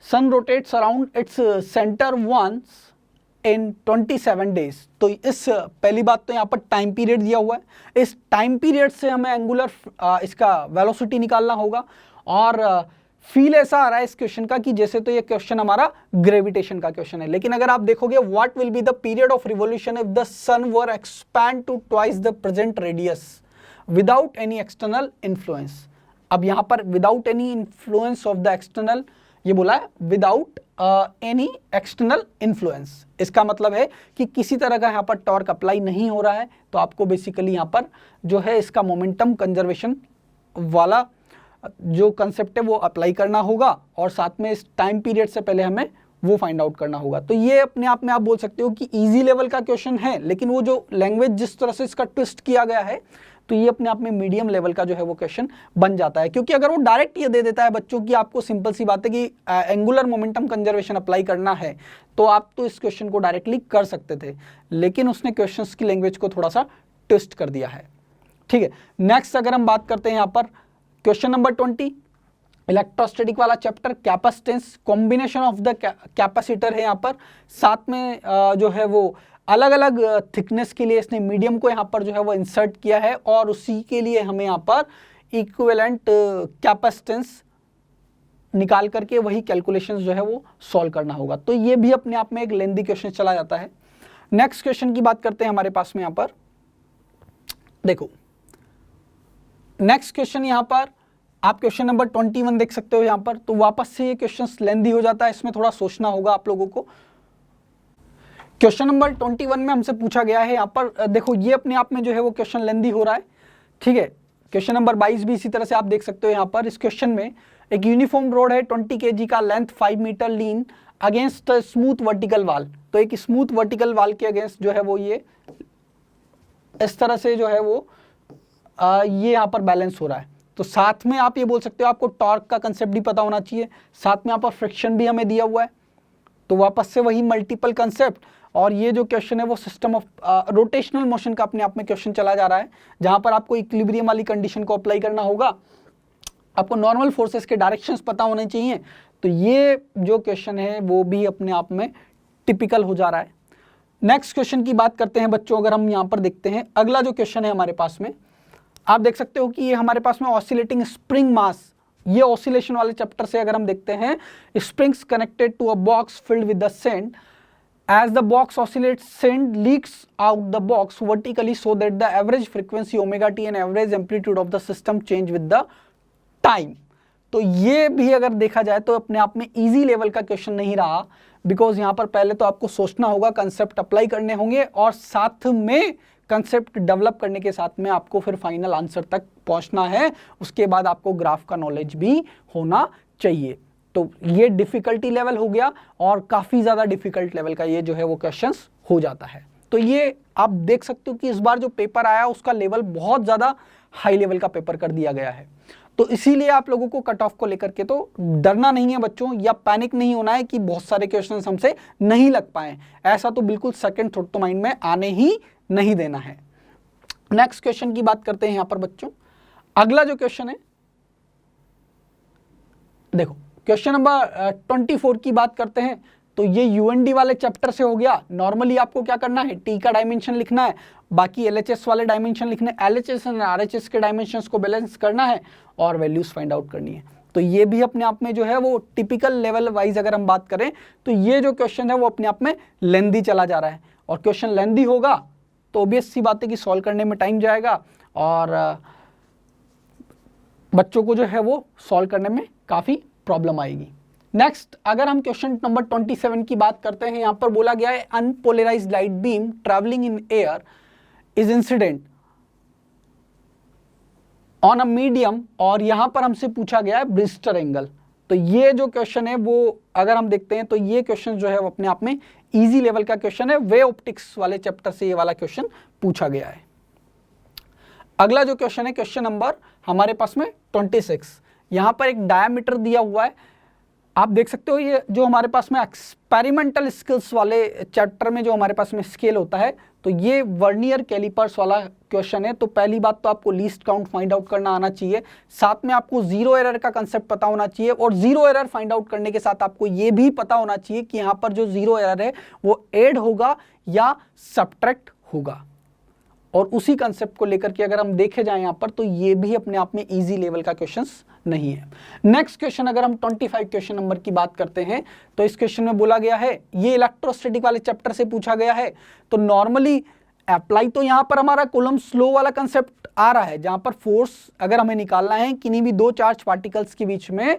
sun rotates around its centre once in 27 days. तो इस पहली बात तो यहाँ पर टाइम पीरियड दिया हुआ है, इस टाइम पीरियड से हमें एंगुलर इसका वेलोसिटी निकालना होगा। और फील ऐसा आ रहा है इस क्वेश्चन का कि जैसे तो ये क्वेश्चन हमारा ग्रेविटेशन का क्वेश्चन है, लेकिन अगर आप देखोगे what will be the period of revolution if the sun were expand to twice the present radius without any external influence. अब यहाँ पर without any influence of the external, ये बोला है विदाउट एनी एक्सटर्नल इन्फ्लुएंस। इसका मतलब है कि किसी तरह का यहाँ पर टॉर्क अप्लाई नहीं हो रहा है। तो आपको बेसिकली यहाँ पर जो है इसका मोमेंटम कंजर्वेशन वाला जो कंसेप्ट है वो अप्लाई करना होगा, और साथ में इस टाइम पीरियड से पहले हमें वो फाइंड आउट करना होगा। तो ये अपने आप में आप बोल सकते हो कि इजी लेवल का क्वेश्चन है, लेकिन वो जो लैंग्वेज जिस तरह से इसका ट्विस्ट किया गया है तो ये अपने आप में मीडियम लेवल का जो है वो क्वेश्चन बन जाता है। क्योंकि अगर वो डायरेक्ट ये दे देता है बच्चों की आपको सिंपल सी बात है कि एंगुलर मोमेंटम कंजर्वेशन अप्लाई करना है, तो आप तो इस क्वेश्चन को डायरेक्टली कर सकते थे, लेकिन उसने क्वेश्चंस की लैंग्वेज को थोड़ा सा ट्विस्ट कर दिया है। ठीक है, नेक्स्ट अगर हम बात करते हैं यहाँ पर क्वेश्चन नंबर 20 इलेक्ट्रोस्टैटिक वाला chapter, capacitance, combination of the capacitor है यहाँ पर, साथ में जो है वो अलग अलग थिकनेस के लिए इसने मीडियम को यहाँ पर जो है वो इंसर्ट किया है, और उसी के लिए हमें यहाँ पर इक्विवेलेंट कैपेसिटेंस निकाल करके वही कैलकुलेशंस जो है वो सॉल्व करना होगा। तो ये भी अपने आप में एक लेंथी क्वेश्चन चला जाता है। नेक्स्ट क्वेश्चन की बात करते हैं हमारे पास में यहाँ पर, देखो नेक्स्ट क्वेश्चन यहाँ पर आप क्वेश्चन नंबर 21 देख सकते हो यहाँ पर। तो वापस से ये क्वेश्चन लेंथी हो जाता है, इसमें थोड़ा सोचना होगा आप लोगों को। क्वेश्चन नंबर 21 में हमसे पूछा गया है यहाँ पर, देखो ये अपने आप में जो है वो क्वेश्चन लेंथी हो रहा है। ठीक है, क्वेश्चन नंबर 22 भी इसी तरह से आप देख सकते हो यहाँ पर। इस क्वेश्चन में एक यूनिफॉर्म रोड है 20 kg का, लेंथ 5 मीटर, लीन अगेंस्ट स्मूथ वर्टिकल वाल। तो एक स्मूथ वर्टिकल वाल के अगेंस्ट जो है वो ये इस तरह से जो है वो ये यहाँ पर बैलेंस हो रहा है। तो साथ में आप ये बोल सकते हो आपको टॉर्क का कंसेप्ट भी पता होना चाहिए, साथ में यहाँ पर फ्रिक्शन भी हमें दिया हुआ है। तो वापस से वही मल्टीपल कंसेप्ट, और ये जो क्वेश्चन है वो सिस्टम ऑफ रोटेशनल मोशन का अपने आप में क्वेश्चन चला जा रहा है, जहाँ पर आपको इक्विलिब्रियम वाली कंडीशन को अप्लाई करना होगा, आपको नॉर्मल फोर्सेस के डायरेक्शंस पता होने चाहिए। तो ये जो क्वेश्चन है वो भी अपने आप में टिपिकल हो जा रहा है। नेक्स्ट क्वेश्चन की बात करते हैं बच्चों, अगर हम यहाँ पर देखते हैं अगला जो क्वेश्चन है हमारे पास में, आप देख सकते हो कि ये हमारे पास में ऑसिलेटिंग स्प्रिंग मास, ये ऑसिलेशन वाले चैप्टर से अगर हम देखते हैं, springs connected to a box filled with the sand, as the box oscillates sand leaks out the box vertically so that the average frequency omega t and average amplitude of the system change with the time। तो ये भी अगर देखा जाए तो अपने आप में इजी लेवल का क्वेश्चन नहीं रहा, बिकॉज यहाँ पर पहले तो आपको सोचना होगा, कंसेप्ट अप्लाई करने होंगे, और साथ में कंसेप्ट डेवलप करने के साथ में आपको फिर फाइनल आंसर तक पहुंचना है। उसके बाद आपको ग्राफ का नॉलेज भी होना चाहिए। तो ये डिफिकल्टी लेवल हो गया और काफ़ी ज़्यादा डिफिकल्ट लेवल का ये जो है वो क्वेश्चंस हो जाता है। तो ये आप देख सकते हो कि इस बार जो पेपर आया उसका लेवल बहुत ज़्यादा हाई लेवल का पेपर कर दिया गया है। तो इसीलिए आप लोगों को कट ऑफ को लेकर के तो डरना नहीं है बच्चों, या पैनिक नहीं होना है कि बहुत सारे क्वेश्चंस हमसे नहीं लग पाए। ऐसा तो बिल्कुल सेकंड थॉट तो माइंड में आने ही नहीं देना है। नेक्स्ट क्वेश्चन की बात करते हैं यहाँ पर बच्चों। अगला जो क्वेश्चन है, देखो क्वेश्चन नंबर 24 की बात करते हैं। तो ये यूएनडी वाले चैप्टर से हो गया। नॉर्मली आपको क्या करना है, टी का डायमेंशन लिखना है, बाकी एलएचएस वाले डायमेंशन लिखने, एलएचएस और आरएचएस के डायमेंशंस को बैलेंस करना है और वैल्यूज फाइंड आउट करनी है। तो ये भी अपने आप में जो है वो टिपिकल लेवल वाइज अगर हम बात करें तो ये जो क्वेश्चन है वो अपने आप में लेंदी चला जा रहा है। और क्वेश्चन लेंदी होगा तो ऑब्वियस सी बात है कि सॉल्व करने में टाइम जाएगा और बच्चों को जो है वो सॉल्व करने में काफ़ी प्रॉब्लम आएगी। नेक्स्ट अगर हम क्वेश्चन नंबर 27 की बात करते हैं, यहाँ पर बोला गया है unpolarised light beam travelling in air is incident on a medium, और यहाँ पर हमसे पूछा गया है ब्रिस्टर एंगल। तो ये जो क्वेश्चन है वो अगर हम देखते हैं तो ये क्वेश्चन जो है वो अपने आप में इजी लेवल का क्वेश्चन है। वे ऑप्टिक्स वाले चैप्टर से ये वाला क्वेश्चन पूछा गया है। अगला जो क्वेश्चन है क्वेश्चन नंबर हमारे पास में 26। यहाँ पर एक डायमीटर दिया हुआ है, आप देख सकते हो। ये जो हमारे पास में एक्सपेरिमेंटल स्किल्स वाले चैप्टर में जो हमारे पास में स्केल होता है, तो ये वर्नियर कैलिपर्स वाला क्वेश्चन है। तो पहली बात तो आपको लीस्ट काउंट फाइंड आउट करना आना चाहिए, साथ में आपको जीरो एरर का कंसेप्ट पता होना चाहिए, और जीरो एरर फाइंड आउट करने के साथ आपको ये भी पता होना चाहिए कि यहाँ पर जो जीरो एरर है वो ऐड होगा या सब्ट्रैक्ट होगा। और उसी कंसेप्ट को लेकर के अगर हम देखे जाएं यहाँ पर, तो ये भी अपने आप में इजी लेवल का क्वेश्चंस नहीं है। नेक्स्ट क्वेश्चन अगर हम 25 क्वेश्चन नंबर की बात करते हैं, तो इस क्वेश्चन में बोला गया है, ये इलेक्ट्रोस्टैटिक वाले चैप्टर से पूछा गया है। तो नॉर्मली अप्लाई तो यहाँ पर हमारा कूलम्ब्स लॉ वाला कंसेप्ट आ रहा है, जहां पर फोर्स अगर हमें निकालना है किन्हीं भी दो चार्ज पार्टिकल्स के बीच में,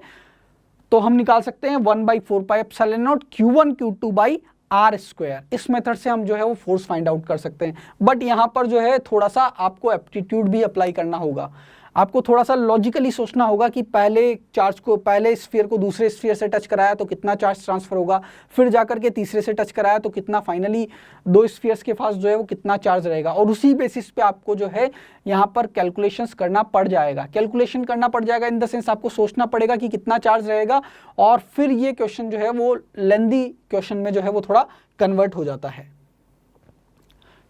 तो हम निकाल सकते हैं 1/4πε0 Q1 Q2 R स्क्वायर। इस मेथड से हम जो है वो फोर्स फाइंड आउट कर सकते हैं। बट यहाँ पर जो है थोड़ा सा आपको एप्टीट्यूड भी अप्लाई करना होगा, आपको थोड़ा सा लॉजिकली सोचना होगा कि पहले स्फीयर को दूसरे स्फीयर से टच कराया तो कितना चार्ज ट्रांसफर होगा, फिर जाकर के तीसरे से टच कराया तो कितना, फाइनली दो स्फीयर्स के पास जो है वो कितना चार्ज रहेगा। और उसी बेसिस पे आपको जो है यहाँ पर कैलकुलेशंस करना पड़ जाएगा। कैलकुलेशन करना पड़ जाएगा इन द सेंस आपको सोचना पड़ेगा कि कितना चार्ज रहेगा, और फिर ये क्वेश्चन जो है वो लेंदी क्वेश्चन में जो है वो थोड़ा कन्वर्ट हो जाता है।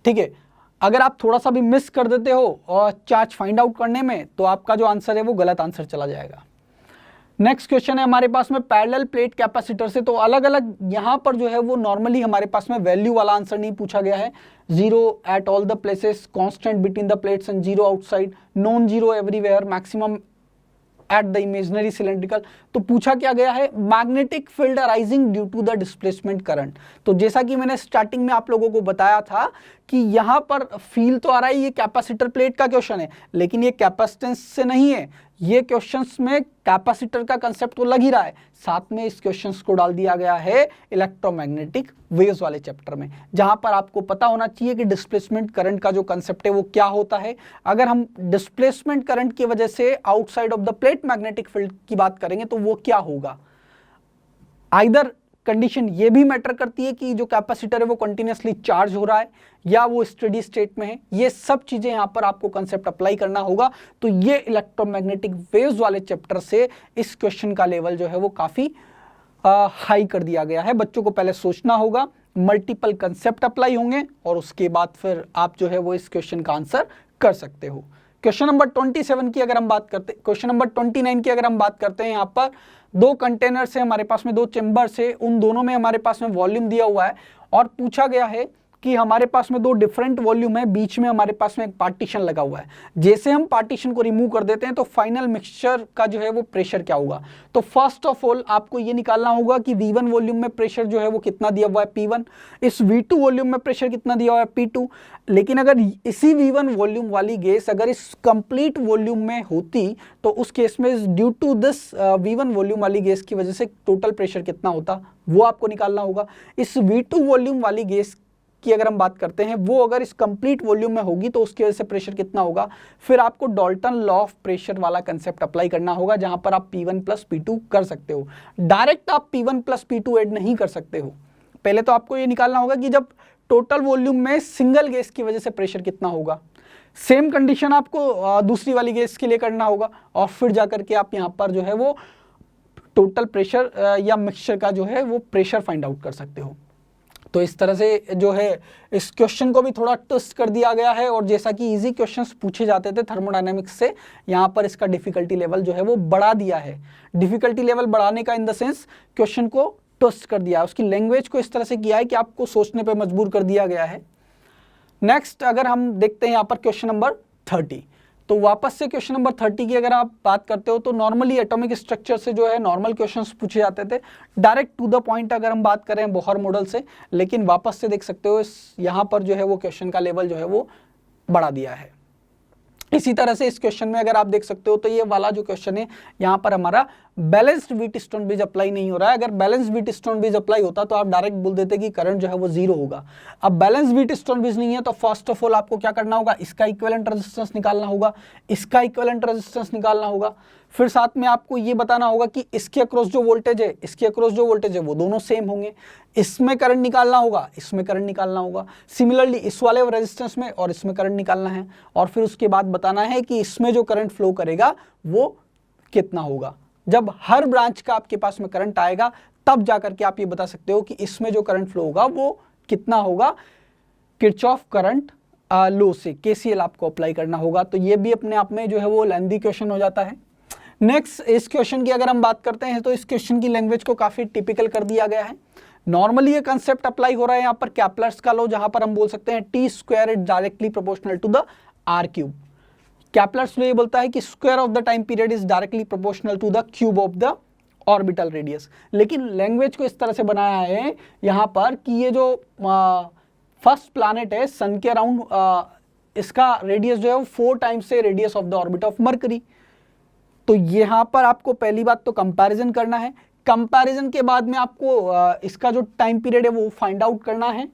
ठीक है, अगर आप थोड़ा सा भी मिस कर देते हो और चार्ज फाइंड आउट करने में, तो आपका जो आंसर है वो गलत आंसर चला जाएगा। नेक्स्ट क्वेश्चन है हमारे पास में पैरेलल प्लेट कैपेसिटर से। तो अलग अलग यहाँ पर जो है वो नॉर्मली हमारे पास में वैल्यू वाला आंसर नहीं पूछा गया है। 0 at all the places, constant between the plates and 0 outside, non zero everywhere, maximum at the imaginary cylindrical. तो पूछा क्या गया है, magnetic field arising due to the displacement current. तो जैसा कि मैंने स्टार्टिंग में आप लोगों को बताया था कि यहाँ पर फील तो आ रहा है, ये कैपेसिटर प्लेट का क्वेश्चन है, लेकिन ये कैपेसिटेंस से नहीं है। ये क्वेश्चंस में कैपेसिटर का कंसेप्ट तो लग ही रहा है, साथ में इस क्वेश्चंस को डाल दिया गया है इलेक्ट्रोमैग्नेटिक वेव्स वाले चैप्टर में, जहां पर आपको पता होना चाहिए कि डिस्प्लेसमेंट करंट का जो कंसेप्ट है वो क्या होता है। अगर हम डिस्प्लेसमेंट करंट की वजह से outside of the plate magnetic field की बात करेंगे तो वो क्या होगा। आइदर कंडीशन ये भी मैटर करती है कि जो कैपेसिटर है वो कंटिन्यूसली चार्ज हो रहा है या वो स्टेडी स्टेट में है। ये सब चीजें यहाँ पर आपको कंसेप्ट अप्लाई करना होगा। तो ये इलेक्ट्रोमैग्नेटिक वेव्स वाले चैप्टर से इस क्वेश्चन का लेवल जो है वो काफी हाई कर दिया गया है। बच्चों को पहले सोचना होगा, मल्टीपल कंसेप्ट अप्लाई होंगे और उसके बाद फिर आप जो है वो इस क्वेश्चन का आंसर कर सकते हो। क्वेश्चन नंबर 27 की अगर हम बात करते, क्वेश्चन नंबर 29 की अगर हम बात करते हैं, यहाँ पर दो कंटेनर से हमारे पास में, दो चेंबर से, उन दोनों में हमारे पास में वॉल्यूम दिया हुआ है और पूछा गया है कि हमारे पास में दो डिफरेंट वॉल्यूम है, बीच में हमारे पास में एक पार्टीशन लगा हुआ है। जैसे हम पार्टीशन को रिमूव कर देते हैं तो फाइनल मिक्सचर का जो है वो प्रेशर क्या होगा। तो फर्स्ट ऑफ ऑल आपको ये निकालना होगा कि V1 वॉल्यूम में प्रेशर जो है वो कितना दिया हुआ है, P1। इस V2 वॉल्यूम में प्रेशर कितना दिया हुआ है, P2। लेकिन अगर इसी V1 वॉल्यूम वाली गैस अगर इस कंप्लीट वॉल्यूम में होती तो उस केस में due to this V1 volume वाली गैस की वजह से टोटल प्रेशर कितना होता वो आपको निकालना होगा। इस V2 वॉल्यूम वाली गैस की अगर हम बात करते हैं, वो अगर इस कंप्लीट वॉल्यूम में होगी तो उसकी वजह से प्रेशर कितना होगा, फिर आपको डाल्टन लॉ ऑफ प्रेशर वाला कंसेप्ट अप्लाई करना होगा, जहां पर आप P1 प्लस P2 कर सकते हो। डायरेक्ट आप P1 प्लस P2 ऐड नहीं कर सकते हो। पहले तो आपको ये निकालना होगा कि जब टोटल वॉल्यूम में सिंगल गैस की वजह से प्रेशर कितना होगा। सेम कंडीशन आपको दूसरी वाली गैस के लिए करना होगा, और फिर जाकर के आप यहाँ पर जो है वो टोटल प्रेशर या मिक्सचर का जो है वो प्रेशर फाइंड आउट कर सकते हो। तो इस तरह से जो है इस क्वेश्चन को भी थोड़ा ट्विस्ट कर दिया गया है, और जैसा कि इजी क्वेश्चंस पूछे जाते थे थर्मोडायनेमिक्स से, यहाँ पर इसका डिफिकल्टी लेवल जो है वो बढ़ा दिया है। डिफिकल्टी लेवल बढ़ाने का इन द सेंस क्वेश्चन को ट्विस्ट कर दिया है, उसकी लैंग्वेज को इस तरह से किया है कि आपको सोचने पर मजबूर कर दिया गया है। नेक्स्ट अगर हम देखते हैं यहाँ पर क्वेश्चन नंबर 30, तो वापस से क्वेश्चन नंबर 30 की अगर आप बात करते हो तो नॉर्मली एटॉमिक स्ट्रक्चर से जो है नॉर्मल क्वेश्चंस पूछे जाते थे, डायरेक्ट टू द पॉइंट अगर हम बात करें बोहर मॉडल से, लेकिन वापस से देख सकते हो इस यहाँ पर जो है वो क्वेश्चन का लेवल जो है वो बढ़ा दिया है। इसी तरह से इस क्वेश्चन में अगर आप देख सकते हो तो ये वाला जो क्वेश्चन है यहाँ पर हमारा बैलेंस्ड व्हीटस्टोन ब्रिज अप्लाई नहीं हो रहा है। अगर बैलेंस्ड व्हीटस्टोन ब्रिज अप्लाई होता तो आप डायरेक्ट बोल देते कि करंट जो है वो 0 होगा। अब बैलेंस्ड व्हीटस्टोन ब्रिज नहीं है तो फर्स्ट ऑफ ऑल आपको क्या करना होगा, इसका इक्विवेलेंट रेजिस्टेंस निकालना होगा, इसका इक्विवेलेंट रेजिस्टेंस निकालना होगा, फिर साथ में आपको ये बताना होगा कि इसके अक्रॉस जो वोल्टेज है, इसके अक्रॉस जो वोल्टेज है वो दोनों सेम होंगे, इसमें करंट निकालना होगा, इसमें करंट निकालना होगा, सिमिलरली इस वाले रेजिस्टेंस में और इसमें करंट निकालना है, और फिर उसके बाद बताना है कि इसमें जो करंट फ्लो करेगा वो कितना होगा। जब हर ब्रांच का आपके पास में करंट आएगा तब जाकर के आप ये बता सकते हो कि इसमें जो करंट फ्लो होगा वो कितना होगा। किरचॉफ करंट लॉ से KCL आपको अप्लाई करना होगा। तो ये भी अपने आप में जो है वो लेंथी क्वेश्चन हो जाता है। नेक्स्ट इस क्वेश्चन की अगर हम बात करते हैं तो इस क्वेश्चन की लैंग्वेज को काफी टिपिकल कर दिया गया है। नॉर्मली ये कंसेप्ट अप्लाई हो रहा है यहाँ पर कैपलर्स का लॉ, जहां पर हम बोल सकते हैं T square is directly proportional to the R cube. Kepler's law ये बोलता है कि square of the time period is directly proportional to the cube of the orbital radius. लेकिन लैंग्वेज को इस तरह से बनाया है यहाँ पर कि ये जो फर्स्ट प्लैनेट है सन के अराउंड, इसका रेडियस जो है वो 4 टाइम्स से radius of the orbit of mercury. तो यहाँ पर आपको पहली बात तो कंपैरिजन करना है, कंपैरिजन के बाद में आपको इसका जो टाइम पीरियड है वो फाइंड आउट करना है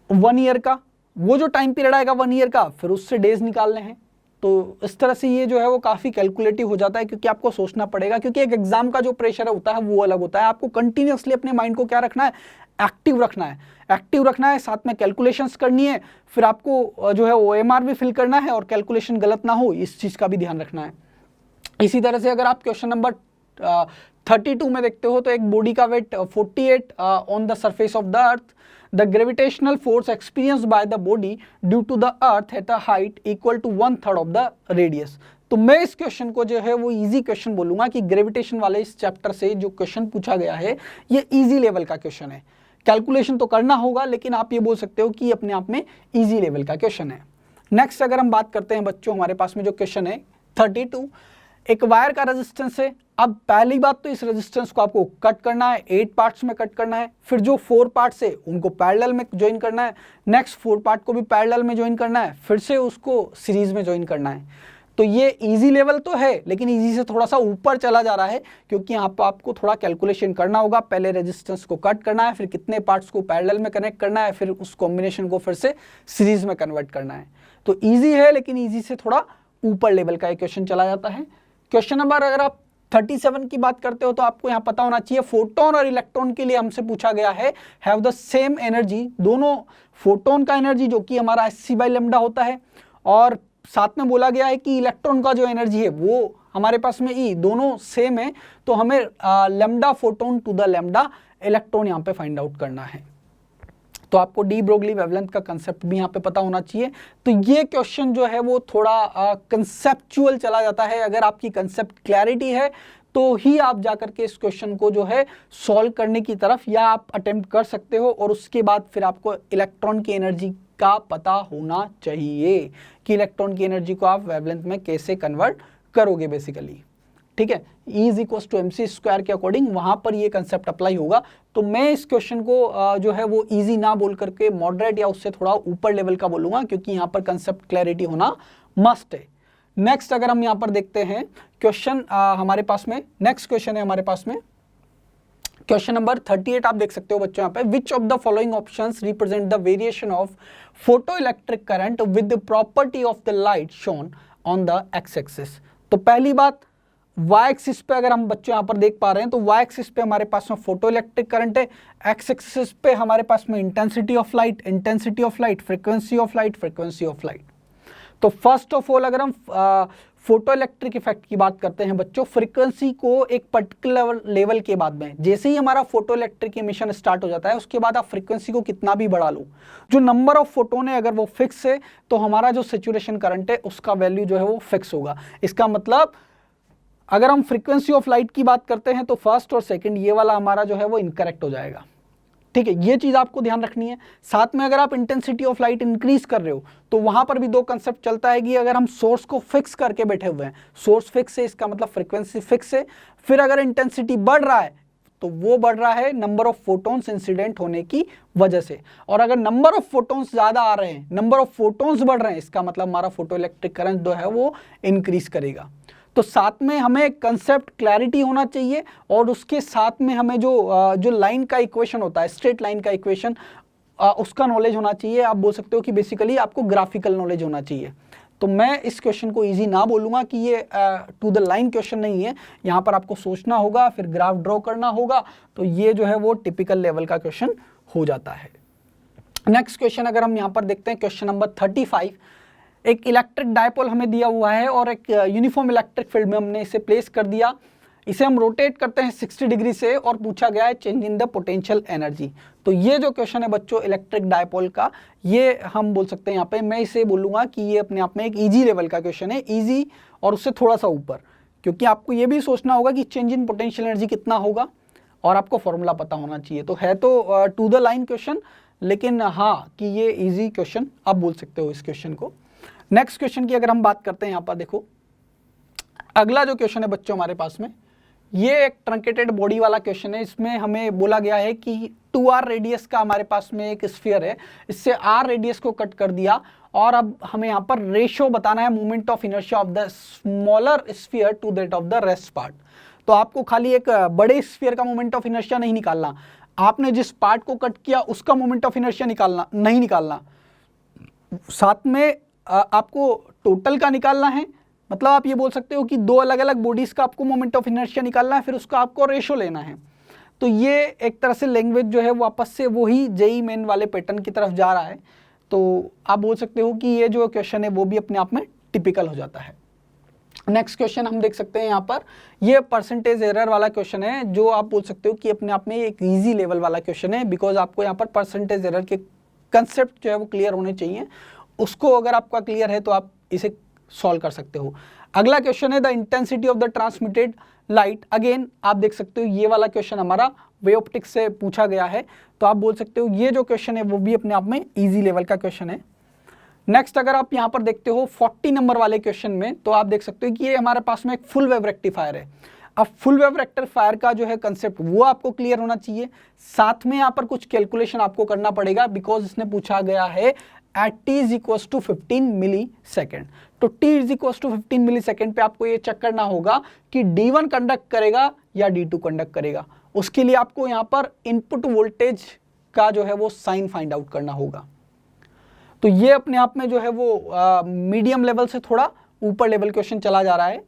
1 ईयर का। वो जो टाइम पीरियड आएगा 1 ईयर का, फिर उससे डेज निकालने हैं। तो इस तरह से ये जो है वो काफ़ी कैलकुलेटिव हो जाता है, क्योंकि आपको सोचना पड़ेगा, क्योंकि एक एग्जाम का जो प्रेशर होता है वो अलग होता है। आपको कंटिन्यूसली अपने माइंड को क्या रखना है, एक्टिव रखना है, एक्टिव रखना है, साथ में कैलकुलेशंस करनी है, फिर आपको जो है OMR भी फिल करना है, और कैलकुलेशन गलत ना हो इस चीज़ का भी ध्यान रखना है। इसी तरह से अगर आप क्वेश्चन नंबर 32 में देखते हो तो एक बॉडी का weight 48 on the surface of the earth, the gravitational force experienced by the body due to the earth at a height equal to 1/3 of the radius. तो मैं इस क्वेश्चन को जो है वो इजी क्वेश्चन बोलूंगा कि ग्रेविटेशन वाले इस चैप्टर से जो क्वेश्चन पूछा गया है ये इजी लेवल का क्वेश्चन है। कैलकुलेशन तो करना होगा, लेकिन आप ये बोल सकते हो कि अपने आप में इजी लेवल का क्वेश्चन है। नेक्स्ट अगर हम बात करते हैं बच्चों, हमारे पास में जो क्वेश्चन है 32, एक वायर का रेजिस्टेंस है। अब पहली बात तो इस रेजिस्टेंस को आपको कट करना है, 8 पार्ट्स में कट करना है, फिर जो 4 पार्ट्स है उनको पैरेलल में ज्वाइन करना है, नेक्स्ट 4 पार्ट को भी पैरेलल में ज्वाइन करना है, फिर से उसको सीरीज में ज्वाइन करना है। तो ये इजी लेवल तो है, लेकिन इजी से थोड़ा सा ऊपर चला जा रहा है, क्योंकि यहाँ पर आपको थोड़ा कैलकुलेशन करना होगा। पहले रेजिस्टेंस को कट करना है, फिर कितने पार्ट्स को पैरेलल में कनेक्ट करना है, फिर उस कॉम्बिनेशन को फिर से सीरीज में कन्वर्ट करना है। तो ईजी है, लेकिन ईजी से थोड़ा ऊपर लेवल का एक क्वेश्चन चला जाता है। क्वेश्चन नंबर अगर आप 37 की बात करते हो तो आपको यहाँ पता होना चाहिए, फोटोन और इलेक्ट्रॉन के लिए हमसे पूछा गया है हैव द सेम एनर्जी। दोनों फोटोन का एनर्जी जो कि हमारा hc/λ होता है, और साथ में बोला गया है कि इलेक्ट्रॉन का जो एनर्जी है वो हमारे पास में E, दोनों सेम है। तो हमें lambda photon to the lambda electron यहाँ पे फाइंड आउट करना है। तो आपको डी ब्रोगली वेवलेंथ का कंसेप्ट भी यहाँ पे पता होना चाहिए। तो ये क्वेश्चन जो है वो थोड़ा कंसेप्चुअल चला जाता है। अगर आपकी कंसेप्ट क्लैरिटी है तो ही आप जाकर के इस क्वेश्चन को जो है सॉल्व करने की तरफ या आप अटेम्प्ट कर सकते हो, और उसके बाद फिर आपको इलेक्ट्रॉन की एनर्जी का पता होना चाहिए कि इलेक्ट्रॉन की एनर्जी को आप वेवलेंथ में कैसे कन्वर्ट करोगे बेसिकली। ठीक है, E is equal to mc² के अकॉर्डिंग वहां पर ये कंसेप्ट अप्लाई होगा। तो मैं इस क्वेश्चन को जो है वो इजी ना बोल करके मॉडरेट या उससे थोड़ा ऊपर लेवल का बोलूंगा, क्योंकि यहाँ पर कंसेप्ट क्लैरिटी होना मस्ट है। नेक्स्ट अगर हम यहाँ पर देखते हैं क्वेश्चन हमारे पास में, नेक्स्ट क्वेश्चन है हमारे पास में क्वेश्चन नंबर 38 आप देख सकते हो बच्चों यहाँ पे, which of the following options represent the variation of photo electric current with the property of the light shown on the x axis. तो पहली बात, वाई एक्सिस पे अगर हम बच्चों यहाँ पर देख पा रहे हैं तो वाई एक्सिस पे हमारे पास में फोटो इलेक्ट्रिक करंट है, एक्स एक्सिस पे हमारे पास में intensity of light, frequency of light. तो फर्स्ट ऑफ ऑल अगर हम फोटो इलेक्ट्रिक इफेक्ट की बात करते हैं बच्चों, फ्रीक्वेंसी को एक पर्टिकुलर लेवल के बाद में, जैसे ही हमारा फोटो इलेक्ट्रिक एमिशन स्टार्ट हो जाता है उसके बाद आप फ्रीक्वेंसी को कितना भी बढ़ा लो, जो नंबर ऑफ फोटोन है अगर वो फिक्स है तो हमारा जो सैचुरेशन करंट है उसका वैल्यू जो है वो फिक्स होगा। इसका मतलब अगर हम फ्रीक्वेंसी ऑफ लाइट की बात करते हैं तो फर्स्ट और सेकंड ये वाला हमारा जो है वो इनकरेक्ट हो जाएगा। ठीक है, ये चीज आपको ध्यान रखनी है। साथ में अगर आप इंटेंसिटी ऑफ लाइट इंक्रीज कर रहे हो तो वहां पर भी दो कंसेप्ट चलता है कि अगर हम सोर्स को फिक्स करके बैठे हुए हैं, सोर्स फिक्स है इसका मतलब फ्रीक्वेंसी फिक्स है, फिर अगर इंटेंसिटी बढ़ रहा है तो वो बढ़ रहा है नंबर ऑफ फोटोन्स इंसिडेंट होने की वजह से, और अगर नंबर ऑफ फोटोन्स ज्यादा आ रहे हैं, नंबर ऑफ फोटोन्स बढ़ रहे हैं, इसका मतलब हमारा फोटो इलेक्ट्रिक करंट जो है वो इंक्रीज करेगा। तो साथ में हमें कंसेप्ट क्लैरिटी होना चाहिए और उसके साथ में हमें जो लाइन का इक्वेशन होता है, स्ट्रेट लाइन का इक्वेशन, उसका नॉलेज होना चाहिए। आप बोल सकते हो कि बेसिकली आपको ग्राफिकल नॉलेज होना चाहिए। तो मैं इस क्वेश्चन को इजी ना बोलूँगा कि ये टू द लाइन क्वेश्चन नहीं है, यहाँ पर आपको सोचना होगा, फिर ग्राफ ड्रॉ करना होगा, तो ये जो है वो टिपिकल लेवल का क्वेश्चन हो जाता है। नेक्स्ट क्वेश्चन अगर हम यहाँ पर देखते हैं, क्वेश्चन नंबर 35, एक इलेक्ट्रिक डायपोल हमें दिया हुआ है और एक यूनिफॉर्म इलेक्ट्रिक फील्ड में हमने इसे प्लेस कर दिया, इसे हम रोटेट करते हैं 60 डिग्री से और पूछा गया है change in the potential energy. तो ये जो क्वेश्चन है बच्चों इलेक्ट्रिक डायपोल का, ये हम बोल सकते हैं यहाँ पे, मैं इसे बोलूँगा कि ये अपने आप में एक इजी लेवल का क्वेश्चन है, इजी और उससे थोड़ा सा ऊपर, क्योंकि आपको ये भी सोचना होगा कि चेंज इन पोटेंशियल एनर्जी कितना होगा और आपको फॉर्मूला पता होना चाहिए। तो है तो टू द लाइन क्वेश्चन, लेकिन हाँ कि ये ईजी क्वेश्चन आप बोल सकते हो इस क्वेश्चन को। नेक्स्ट क्वेश्चन की अगर हम बात करते हैं, यहाँ पर देखो अगला जो क्वेश्चन है बच्चों हमारे पास में, ये एक ट्रंकेटेड बॉडी वाला क्वेश्चन है। इसमें हमें बोला गया है कि 2r रेडियस का हमारे पास में एक स्फीयर है, इससे r रेडियस को कट कर दिया और अब हमें यहाँ पर रेशो बताना है moment of inertia of the smaller sphere to that of the rest part. तो आपको खाली एक बड़े स्फीयर का मोमेंट ऑफ इनर्शिया नहीं निकालना, आपने जिस पार्ट को कट किया उसका मोमेंट ऑफ इनर्शिया नहीं निकालना, साथ में आपको टोटल का निकालना है। मतलब आप ये बोल सकते हो कि दो अलग अलग बॉडीज का आपको मोमेंट ऑफ इनर्शिया निकालना है, फिर उसका आपको रेशो लेना है। तो ये एक तरह से लैंग्वेज जो है वापस से वही जेई मेन वाले पैटर्न की तरफ जा रहा है। तो आप बोल सकते हो कि ये जो क्वेश्चन है वो भी अपने आप में टिपिकल हो जाता है। नेक्स्ट क्वेश्चन हम देख सकते हैं यहाँ पर, ये परसेंटेज एरर वाला क्वेश्चन है, जो आप बोल सकते हो कि अपने आप में एक इजी लेवल वाला क्वेश्चन है, बिकॉज आपको यहाँ पर परसेंटेज एरर के कंसेप्ट जो है वो क्लियर होने चाहिए। उसको अगर आपका क्लियर है तो आप इसे सॉल्व कर सकते हो। अगला क्वेश्चन है the intensity of the transmitted light. Again आप देख सकते हो ये वाला क्वेश्चन हमारा वे ऑप्टिक्स से पूछा गया है, तो आप बोल सकते हो ये जो क्वेश्चन है वो भी अपने आप में इजी लेवल का क्वेश्चन है। नेक्स्ट अगर आप यहाँ पर देखते हो 40 नंबर वाले क्वेश्चन में, तो आप देख सकते हो कि ये हमारे पास में एक फुल वेव रेक्टिफायर है। अब फुल वेव रेक्टिफायर का जो है कंसेप्ट वो आपको क्लियर होना चाहिए, साथ में यहाँ पर कुछ कैलकुलेशन आपको करना पड़ेगा, बिकॉज इसने पूछा गया है at t is equals to 15 millisecond. तो t is equals to 15 millisecond पे आपको ये चेक करना होगा कि D1 कंडक्ट करेगा या D2 कंडक्ट करेगा। उसके लिए आपको यहाँ पर इनपुट वोल्टेज का जो है वो साइन फाइंड आउट करना होगा। तो ये अपने आप में जो है वो मीडियम लेवल से थोड़ा ऊपर लेवल क्वेश्चन चला जा रहा है।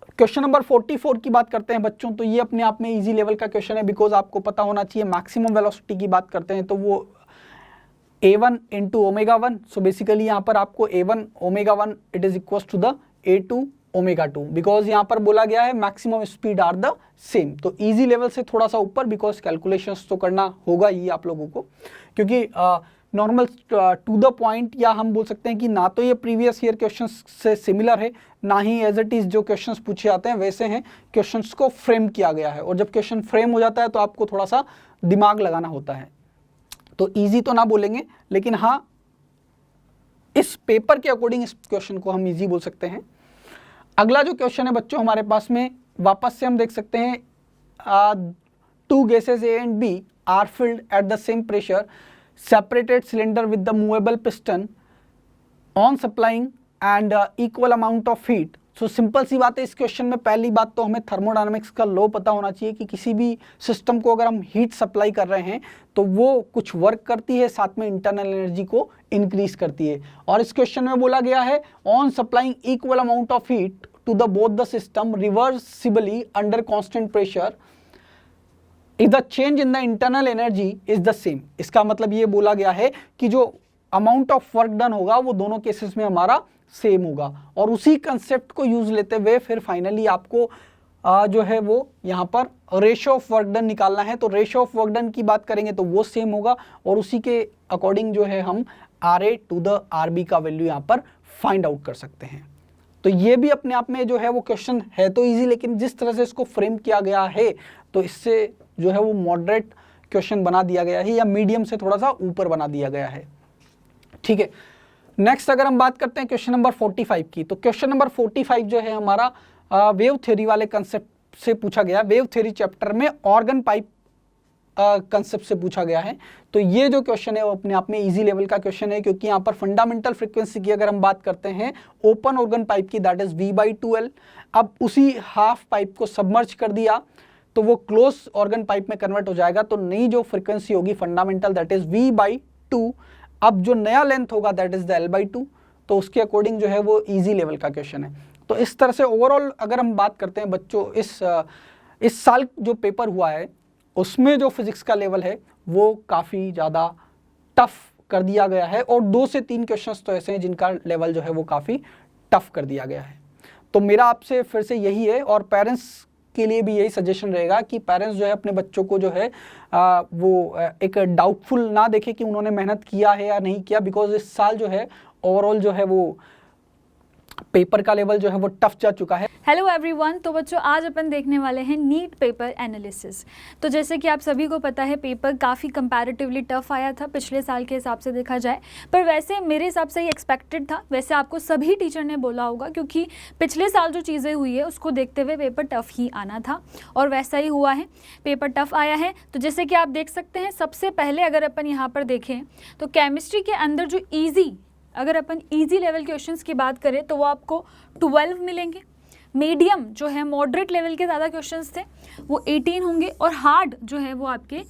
क्वेश्चन नंबर 44 की बात करते हैं बच्चों, तो ये अपने आप में इजी लेवल का क्वेश्चन है, बिकॉज आपको पता होना चाहिए मैक्सिमम वेलोसिटी की बात करते हैं तो वो a1 into omega 1। So basically यहाँ पर आपको a1 omega 1 it is equal to the a2 omega 2, because यहाँ पर बोला गया है maximum speed are the same. तो इजी लेवल से थोड़ा सा ऊपर, बिकॉज कैलकुलेशंस तो करना होगा ही आप लोगों को, क्योंकि नॉर्मल टू द पॉइंट, या हम बोल सकते हैं कि ना तो ये प्रीवियस ईयर क्वेश्चंस से सिमिलर है, ना ही एज इट इज़ जो क्वेश्चंस पूछे जाते हैं वैसे हैं। क्वेश्चंस को फ्रेम किया गया है, और जब क्वेश्चन फ्रेम हो जाता है तो आपको थोड़ा सा दिमाग लगाना होता है। तो इजी तो ना बोलेंगे, लेकिन हाँ इस पेपर के अकॉर्डिंग इस क्वेश्चन को हम इजी बोल सकते हैं। अगला जो क्वेश्चन है बच्चों हमारे पास में, वापस से हम देख सकते हैं two gases A and B are filled at the same pressure, separated cylinder with the movable piston on supplying and equal amount of heat so simple सी बात है, इस क्वेश्चन में पहली बात तो हमें थर्मोडायनामिक्स का लॉ पता होना चाहिए कि किसी भी सिस्टम को अगर हम हीट सप्लाई कर रहे हैं तो वो कुछ वर्क करती है, साथ में इंटरनल एनर्जी को इंक्रीज करती है। और इस क्वेश्चन में बोला गया है on supplying equal amount of heat to the both the system reversibly under constant pressure if the change in the internal energy is the same. इसका मतलब ये बोला गया है कि जो अमाउंट ऑफ वर्क डन होगा वो दोनों केसेस में हमारा सेम होगा। और उसी कंसेप्ट को यूज लेते हुए फिर फाइनली आपको जो है वो यहाँ पर रेशियो ऑफ वर्क डन निकालना है। तो रेशियो ऑफ वर्क डन की बात करेंगे तो वो सेम होगा और उसी के अकॉर्डिंग जो है हम RA टू द RB का वैल्यू यहाँ पर फाइंड आउट कर सकते हैं। तो ये भी अपने आप में जो है वो क्वेश्चन है तो इजी, लेकिन जिस तरह से इसको फ्रेम किया गया है तो इससे जो है वो मॉडरेट क्वेश्चन बना दिया गया है या मीडियम से थोड़ा सा ऊपर बना दिया गया है। ठीक है, नेक्स्ट अगर हम बात करते हैं क्वेश्चन नंबर 45 की, तो क्वेश्चन नंबर 45 जो है हमारा वेव थ्योरी वाले कंसेप्ट से पूछा गया। वेव थ्योरी चैप्टर में ऑर्गन पाइप कंसेप्ट से पूछा गया है। तो ये जो क्वेश्चन है वो अपने आप में इजी लेवल का क्वेश्चन है, क्योंकि यहाँ पर फंडामेंटल फ्रीक्वेंसी की अगर हम बात करते हैं ओपन ऑर्गन पाइप की, दैट इज V/2L। अब उसी हाफ पाइप को सबमर्ज कर दिया तो वो क्लोज ऑर्गन पाइप में कन्वर्ट हो जाएगा। तो नई जो फ्रीक्वेंसी होगी फंडामेंटल दैट इज V/2। अब जो नया लेंथ होगा दैट इज द L/2। तो उसके अकॉर्डिंग जो है वो इजी लेवल का क्वेश्चन है। तो इस तरह से ओवरऑल अगर हम बात करते हैं बच्चों, इस साल जो पेपर हुआ है उसमें जो फिजिक्स का लेवल है वो काफ़ी ज़्यादा टफ कर दिया गया है और 2 से 3 क्वेश्चंस तो ऐसे हैं जिनका लेवल जो है वो काफ़ी टफ कर दिया गया है। तो मेरा आपसे फिर से यही है और पेरेंट्स के लिए भी यही सजेशन रहेगा कि पेरेंट्स जो है अपने बच्चों को जो है वो एक डाउटफुल ना देखे कि उन्होंने मेहनत किया है या नहीं किया, बिकॉज इस साल जो है ओवरऑल जो है वो पेपर का लेवल जो है वो टफ जा चुका है। हेलो एवरीवन, तो बच्चों आज अपन देखने वाले हैं नीट पेपर एनालिसिस। तो जैसे कि आप सभी को पता है पेपर काफ़ी कंपैरेटिवली टफ आया था पिछले साल के हिसाब से देखा जाए, पर वैसे मेरे हिसाब से ये एक्सपेक्टेड था। वैसे आपको सभी टीचर ने बोला होगा क्योंकि पिछले साल जो चीज़ें हुई है उसको देखते हुए पेपर टफ ही आना था और वैसा ही हुआ है, पेपर टफ आया है। तो जैसे कि आप देख सकते हैं सबसे पहले अगर अपन यहाँ पर देखें तो केमिस्ट्री के अंदर जो अगर अपन इजी लेवल क्वेश्चंस की बात करें तो वो आपको 12 मिलेंगे। मीडियम जो है मॉडरेट लेवल के ज़्यादा क्वेश्चंस थे वो 18 होंगे और हार्ड जो है वो आपके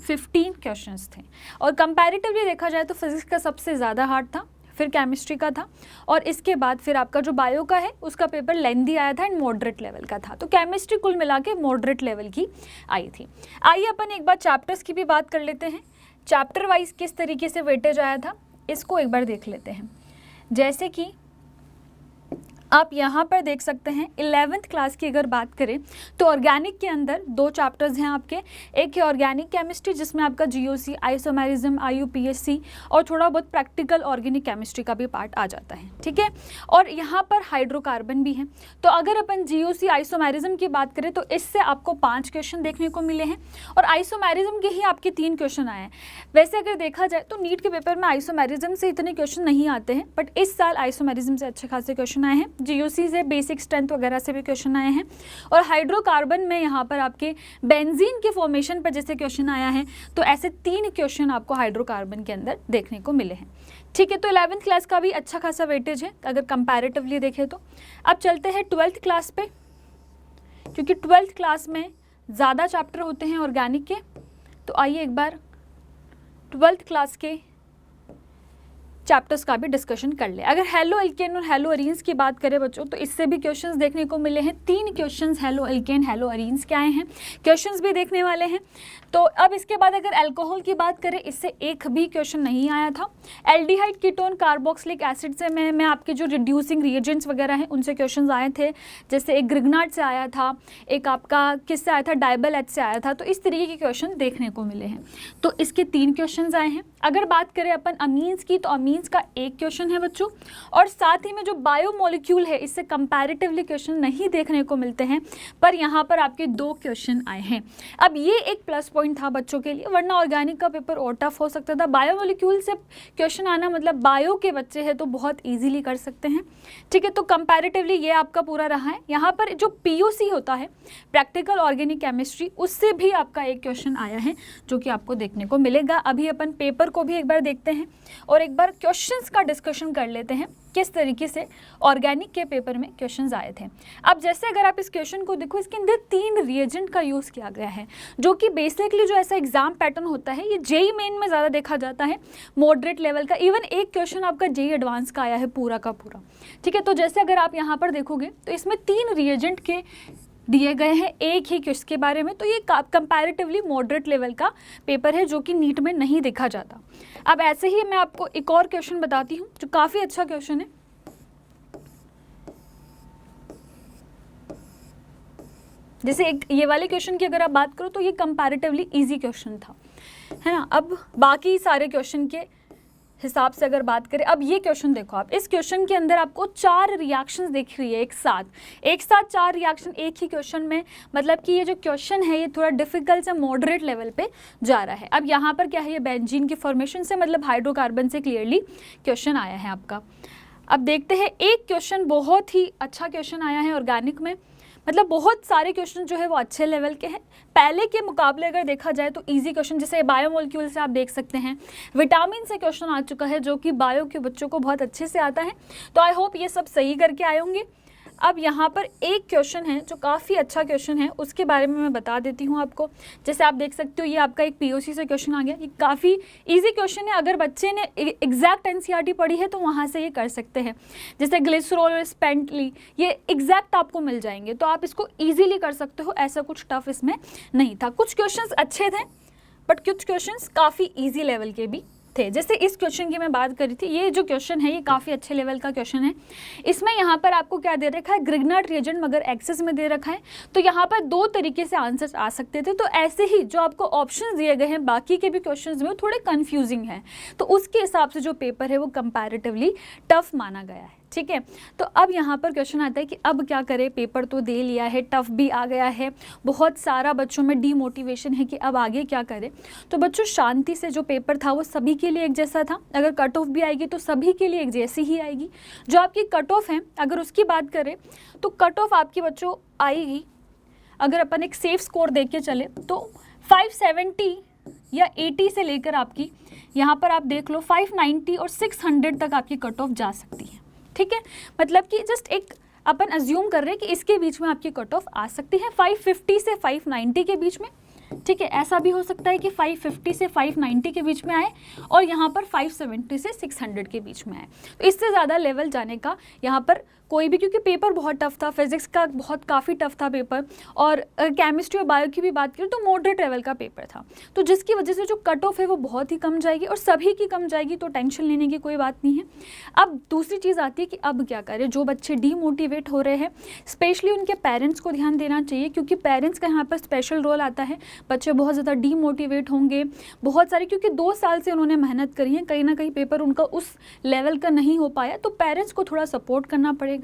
15 क्वेश्चंस थे। और कंपैरेटिवली देखा जाए तो फिजिक्स का सबसे ज़्यादा हार्ड था, फिर केमिस्ट्री का था और इसके बाद फिर आपका जो बायो का है उसका पेपर लेंथी आया था एंड मॉडरेट लेवल का था। तो केमिस्ट्री कुल मिला के मॉडरेट लेवल की आई थी। आइए अपन एक बार चैप्टर्स की भी बात कर लेते हैं, चैप्टर वाइज किस तरीके से वेटेज आया था इसको एक बार देख लेते हैं। जैसे कि आप यहाँ पर देख सकते हैं 11th क्लास की अगर बात करें तो ऑर्गेनिक के अंदर 2 चैप्टर्स हैं आपके। एक है ऑर्गेनिक केमिस्ट्री जिसमें आपका GOC, आइसोमेरिज्म, IUPAC और थोड़ा बहुत प्रैक्टिकल ऑर्गेनिक केमिस्ट्री का भी पार्ट आ जाता है, ठीक है। और यहाँ पर हाइड्रोकार्बन भी है। तो अगर अपन GOC आइसोमेरिज्म की बात करें तो इससे आपको 5 क्वेश्चन देखने को मिले हैं और आइसोमेरिज्म के ही आपके 3 क्वेश्चन आए हैं। वैसे अगर देखा जाए तो नीट के पेपर में आइसोमेरिज्म से इतने क्वेश्चन नहीं आते हैं, बट इस साल आइसोमेरिज्म से अच्छे खासे क्वेश्चन आए हैं। GOC से बेसिक स्ट्रेंथ वगैरह से भी क्वेश्चन आए हैं और हाइड्रोकार्बन में यहाँ पर आपके बेंजीन के फॉर्मेशन पर जैसे क्वेश्चन आया है तो ऐसे 3 क्वेश्चन आपको हाइड्रोकार्बन के अंदर देखने को मिले हैं, ठीक है। तो 11th क्लास का भी अच्छा खासा वेटेज है अगर कंपैरेटिवली देखें तो। अब चलते हैं 12th क्लास पे, क्योंकि 12th क्लास में ज़्यादा चैप्टर होते हैं ऑर्गेनिक के। तो आइए एक बार 12th क्लास के चैप्टर्स का भी डिस्कशन कर ले। अगर हेलो एल्केन और हेलो अरीन्स की बात करें बच्चों तो इससे भी क्वेश्चंस देखने को मिले हैं। 3 questions halo alkane hello arenes के आए हैं, क्वेश्चंस भी देखने वाले हैं। तो अब इसके बाद अगर अल्कोहल की बात करें इससे एक भी क्वेश्चन नहीं आया था। एल्डिहाइड, कीटोन, कार्बोक्सिलिक एसिड से मैं आपके जो रिड्यूसिंग रिएजेंट्स वगैरह हैं उनसे क्वेश्चन आए थे। जैसे एक ग्रिग्नार्ड से आया था, एक आपका किससे आया था, डाइबल एच से आया था। तो इस तरीके के क्वेश्चन देखने को मिले हैं। तो इसके 3 क्वेश्चन आए हैं। अगर बात करें अपन अमीन्स की तो अमीन्स का 1 क्वेश्चन है बच्चों और साथ ही में जो बायोमोलिक्यूल है इससे कंपैरेटिवली क्वेश्चन नहीं देखने को मिलते हैं, पर यहाँ पर आपके 2 क्वेश्चन आए हैं। अब ये एक प्लस पॉइंट था बच्चों के लिए, वरना ऑर्गेनिक का पेपर और टफ हो सकता था। बायोमोलिक्यूल से क्वेश्चन आना मतलब बायो के बच्चे हैं तो बहुत ईजिली कर सकते हैं, ठीक है। तो कंपैरेटिवली ये आपका पूरा रहा है। यहाँ पर जो POC होता है प्रैक्टिकल ऑर्गेनिक केमिस्ट्री, उससे भी आपका 1 क्वेश्चन आया है जो कि आपको देखने को मिलेगा। अभी अपन पेपर को भी एक बार देखते हैं और एक बार क्वेश्चंस का डिस्कशन कर लेते हैं, किस तरीके से ऑर्गेनिक के पेपर में क्वेश्चंस आए थे। अब जैसे अगर आप इस क्वेश्चन को देखो, इसके अंदर 3 रिएजेंट का यूज़ किया गया है, जो कि बेसिकली जो ऐसा एग्जाम पैटर्न होता है ये जेई मेन में ज़्यादा देखा जाता है, मॉडरेट लेवल का। इवन एक क्वेश्चन आपका जेई एडवांस का आया है पूरा का पूरा, ठीक है। तो जैसे अगर आप यहाँ पर देखोगे तो इसमें 3 रिएजेंट के दिए गए हैं एक ही क्वेश्चन के बारे में, तो ये कंपैरेटिवली मॉडरेट लेवल का पेपर है जो कि नीट में नहीं देखा जाता। अब ऐसे ही मैं आपको एक और क्वेश्चन बताती हूँ जो काफ़ी अच्छा क्वेश्चन है। जैसे एक ये वाले क्वेश्चन की अगर आप बात करो तो ये कंपैरेटिवली इजी क्वेश्चन था, है ना। अब बाकी सारे क्वेश्चन के हिसाब से अगर बात करें, अब ये क्वेश्चन देखो आप, इस क्वेश्चन के अंदर आपको 4 रिएक्शंस दिख रही है एक साथ 4 रिएक्शन एक ही क्वेश्चन में, मतलब कि ये जो क्वेश्चन है ये थोड़ा डिफिकल्ट से मॉडरेट लेवल पे जा रहा है। अब यहाँ पर क्या है, ये बेंजीन की फॉर्मेशन से मतलब हाइड्रोकार्बन से क्लियरली क्वेश्चन आया है आपका। अब देखते हैं, एक क्वेश्चन बहुत ही अच्छा क्वेश्चन आया है ऑर्गेनिक में, मतलब बहुत सारे क्वेश्चन जो है वो अच्छे लेवल के हैं। पहले के मुकाबले अगर देखा जाए तो इजी क्वेश्चन, जैसे बायोमोलिक्यूल से आप देख सकते हैं, विटामिन से क्वेश्चन आ चुका है जो कि बायो के बच्चों को बहुत अच्छे से आता है। तो आई होप ये सब सही करके आए होंगे। अब यहाँ पर एक क्वेश्चन है जो काफ़ी अच्छा क्वेश्चन है, उसके बारे में मैं बता देती हूँ आपको। जैसे आप देख सकते हो ये आपका एक पीओसी से क्वेश्चन आ गया, ये काफ़ी इजी क्वेश्चन है। अगर बच्चे ने एग्जैक्ट एनसीईआरटी पढ़ी है तो वहाँ से ये कर सकते हैं। जैसे ग्लिसरॉल और स्पेंटली, ये एग्जैक्ट आपको मिल जाएंगे, तो आप इसको ईजिली कर सकते हो, ऐसा कुछ टफ इसमें नहीं था। कुछ क्वेश्चन अच्छे थे बट कुछ क्वेश्चन काफ़ी ईजी लेवल के भी थे। जैसे इस क्वेश्चन की मैं बात करी थी, ये जो क्वेश्चन है ये काफ़ी अच्छे लेवल का क्वेश्चन है। इसमें यहाँ पर आपको क्या दे रखा है, ग्रिग्नार्ड रिएजेंट मगर एक्सेस में दे रखा है, तो यहाँ पर 2 तरीके से आंसर्स आ सकते थे। तो ऐसे ही जो आपको ऑप्शंस दिए गए हैं बाकी के भी क्वेश्चंस में वो थोड़े कंफ्यूजिंग हैं, तो उसके हिसाब से जो पेपर है वो कंपैरेटिवली टफ माना गया है, ठीक है। तो अब यहाँ पर क्वेश्चन आता है कि अब क्या करें, पेपर तो दे लिया है, टफ भी आ गया है, बहुत सारा बच्चों में डीमोटिवेशन है कि अब आगे क्या करें। तो बच्चों शांति से, जो पेपर था वो सभी के लिए एक जैसा था, अगर कट ऑफ भी आएगी तो सभी के लिए एक जैसी ही आएगी। जो आपकी कट ऑफ है अगर उसकी बात करें तो कट ऑफ आपकी बच्चों आएगी, अगर अपन एक सेफ स्कोर देख के चले तो 570 या 80 से लेकर आपकी यहाँ पर आप देख लो 590 और 600 तक आपकी कट ऑफ जा सकती है, ठीक है। मतलब कि जस्ट एक अपन अज्यूम कर रहे हैं कि इसके बीच में आपकी कट ऑफ आ सकती है 550 से 590 के बीच में, ठीक है। ऐसा भी हो सकता है कि 550 से 590 के बीच में आए और यहाँ पर 570 से 600 के बीच में आए। तो इससे ज़्यादा लेवल जाने का यहाँ पर कोई भी, क्योंकि पेपर बहुत टफ था, फिजिक्स का काफ़ी टफ था पेपर, और केमिस्ट्री और बायो की भी बात करें तो मॉडरेट लेवल का पेपर था। तो जिसकी वजह से जो कट ऑफ है वो बहुत ही कम जाएगी और सभी की कम जाएगी, तो टेंशन लेने की कोई बात नहीं है। अब दूसरी चीज़ आती है कि अब क्या करें, जो बच्चे डीमोटिवेट हो रहे हैं स्पेशली उनके पेरेंट्स को ध्यान देना चाहिए, क्योंकि पेरेंट्स का यहाँ पर स्पेशल रोल आता है। बच्चे बहुत ज़्यादा डीमोटिवेट होंगे, बहुत सारे, क्योंकि 2 साल से उन्होंने मेहनत करी है, कहीं ना कहीं पेपर उनका उस लेवल का नहीं हो पाया, तो पेरेंट्स को थोड़ा सपोर्ट करना पड़ेगा,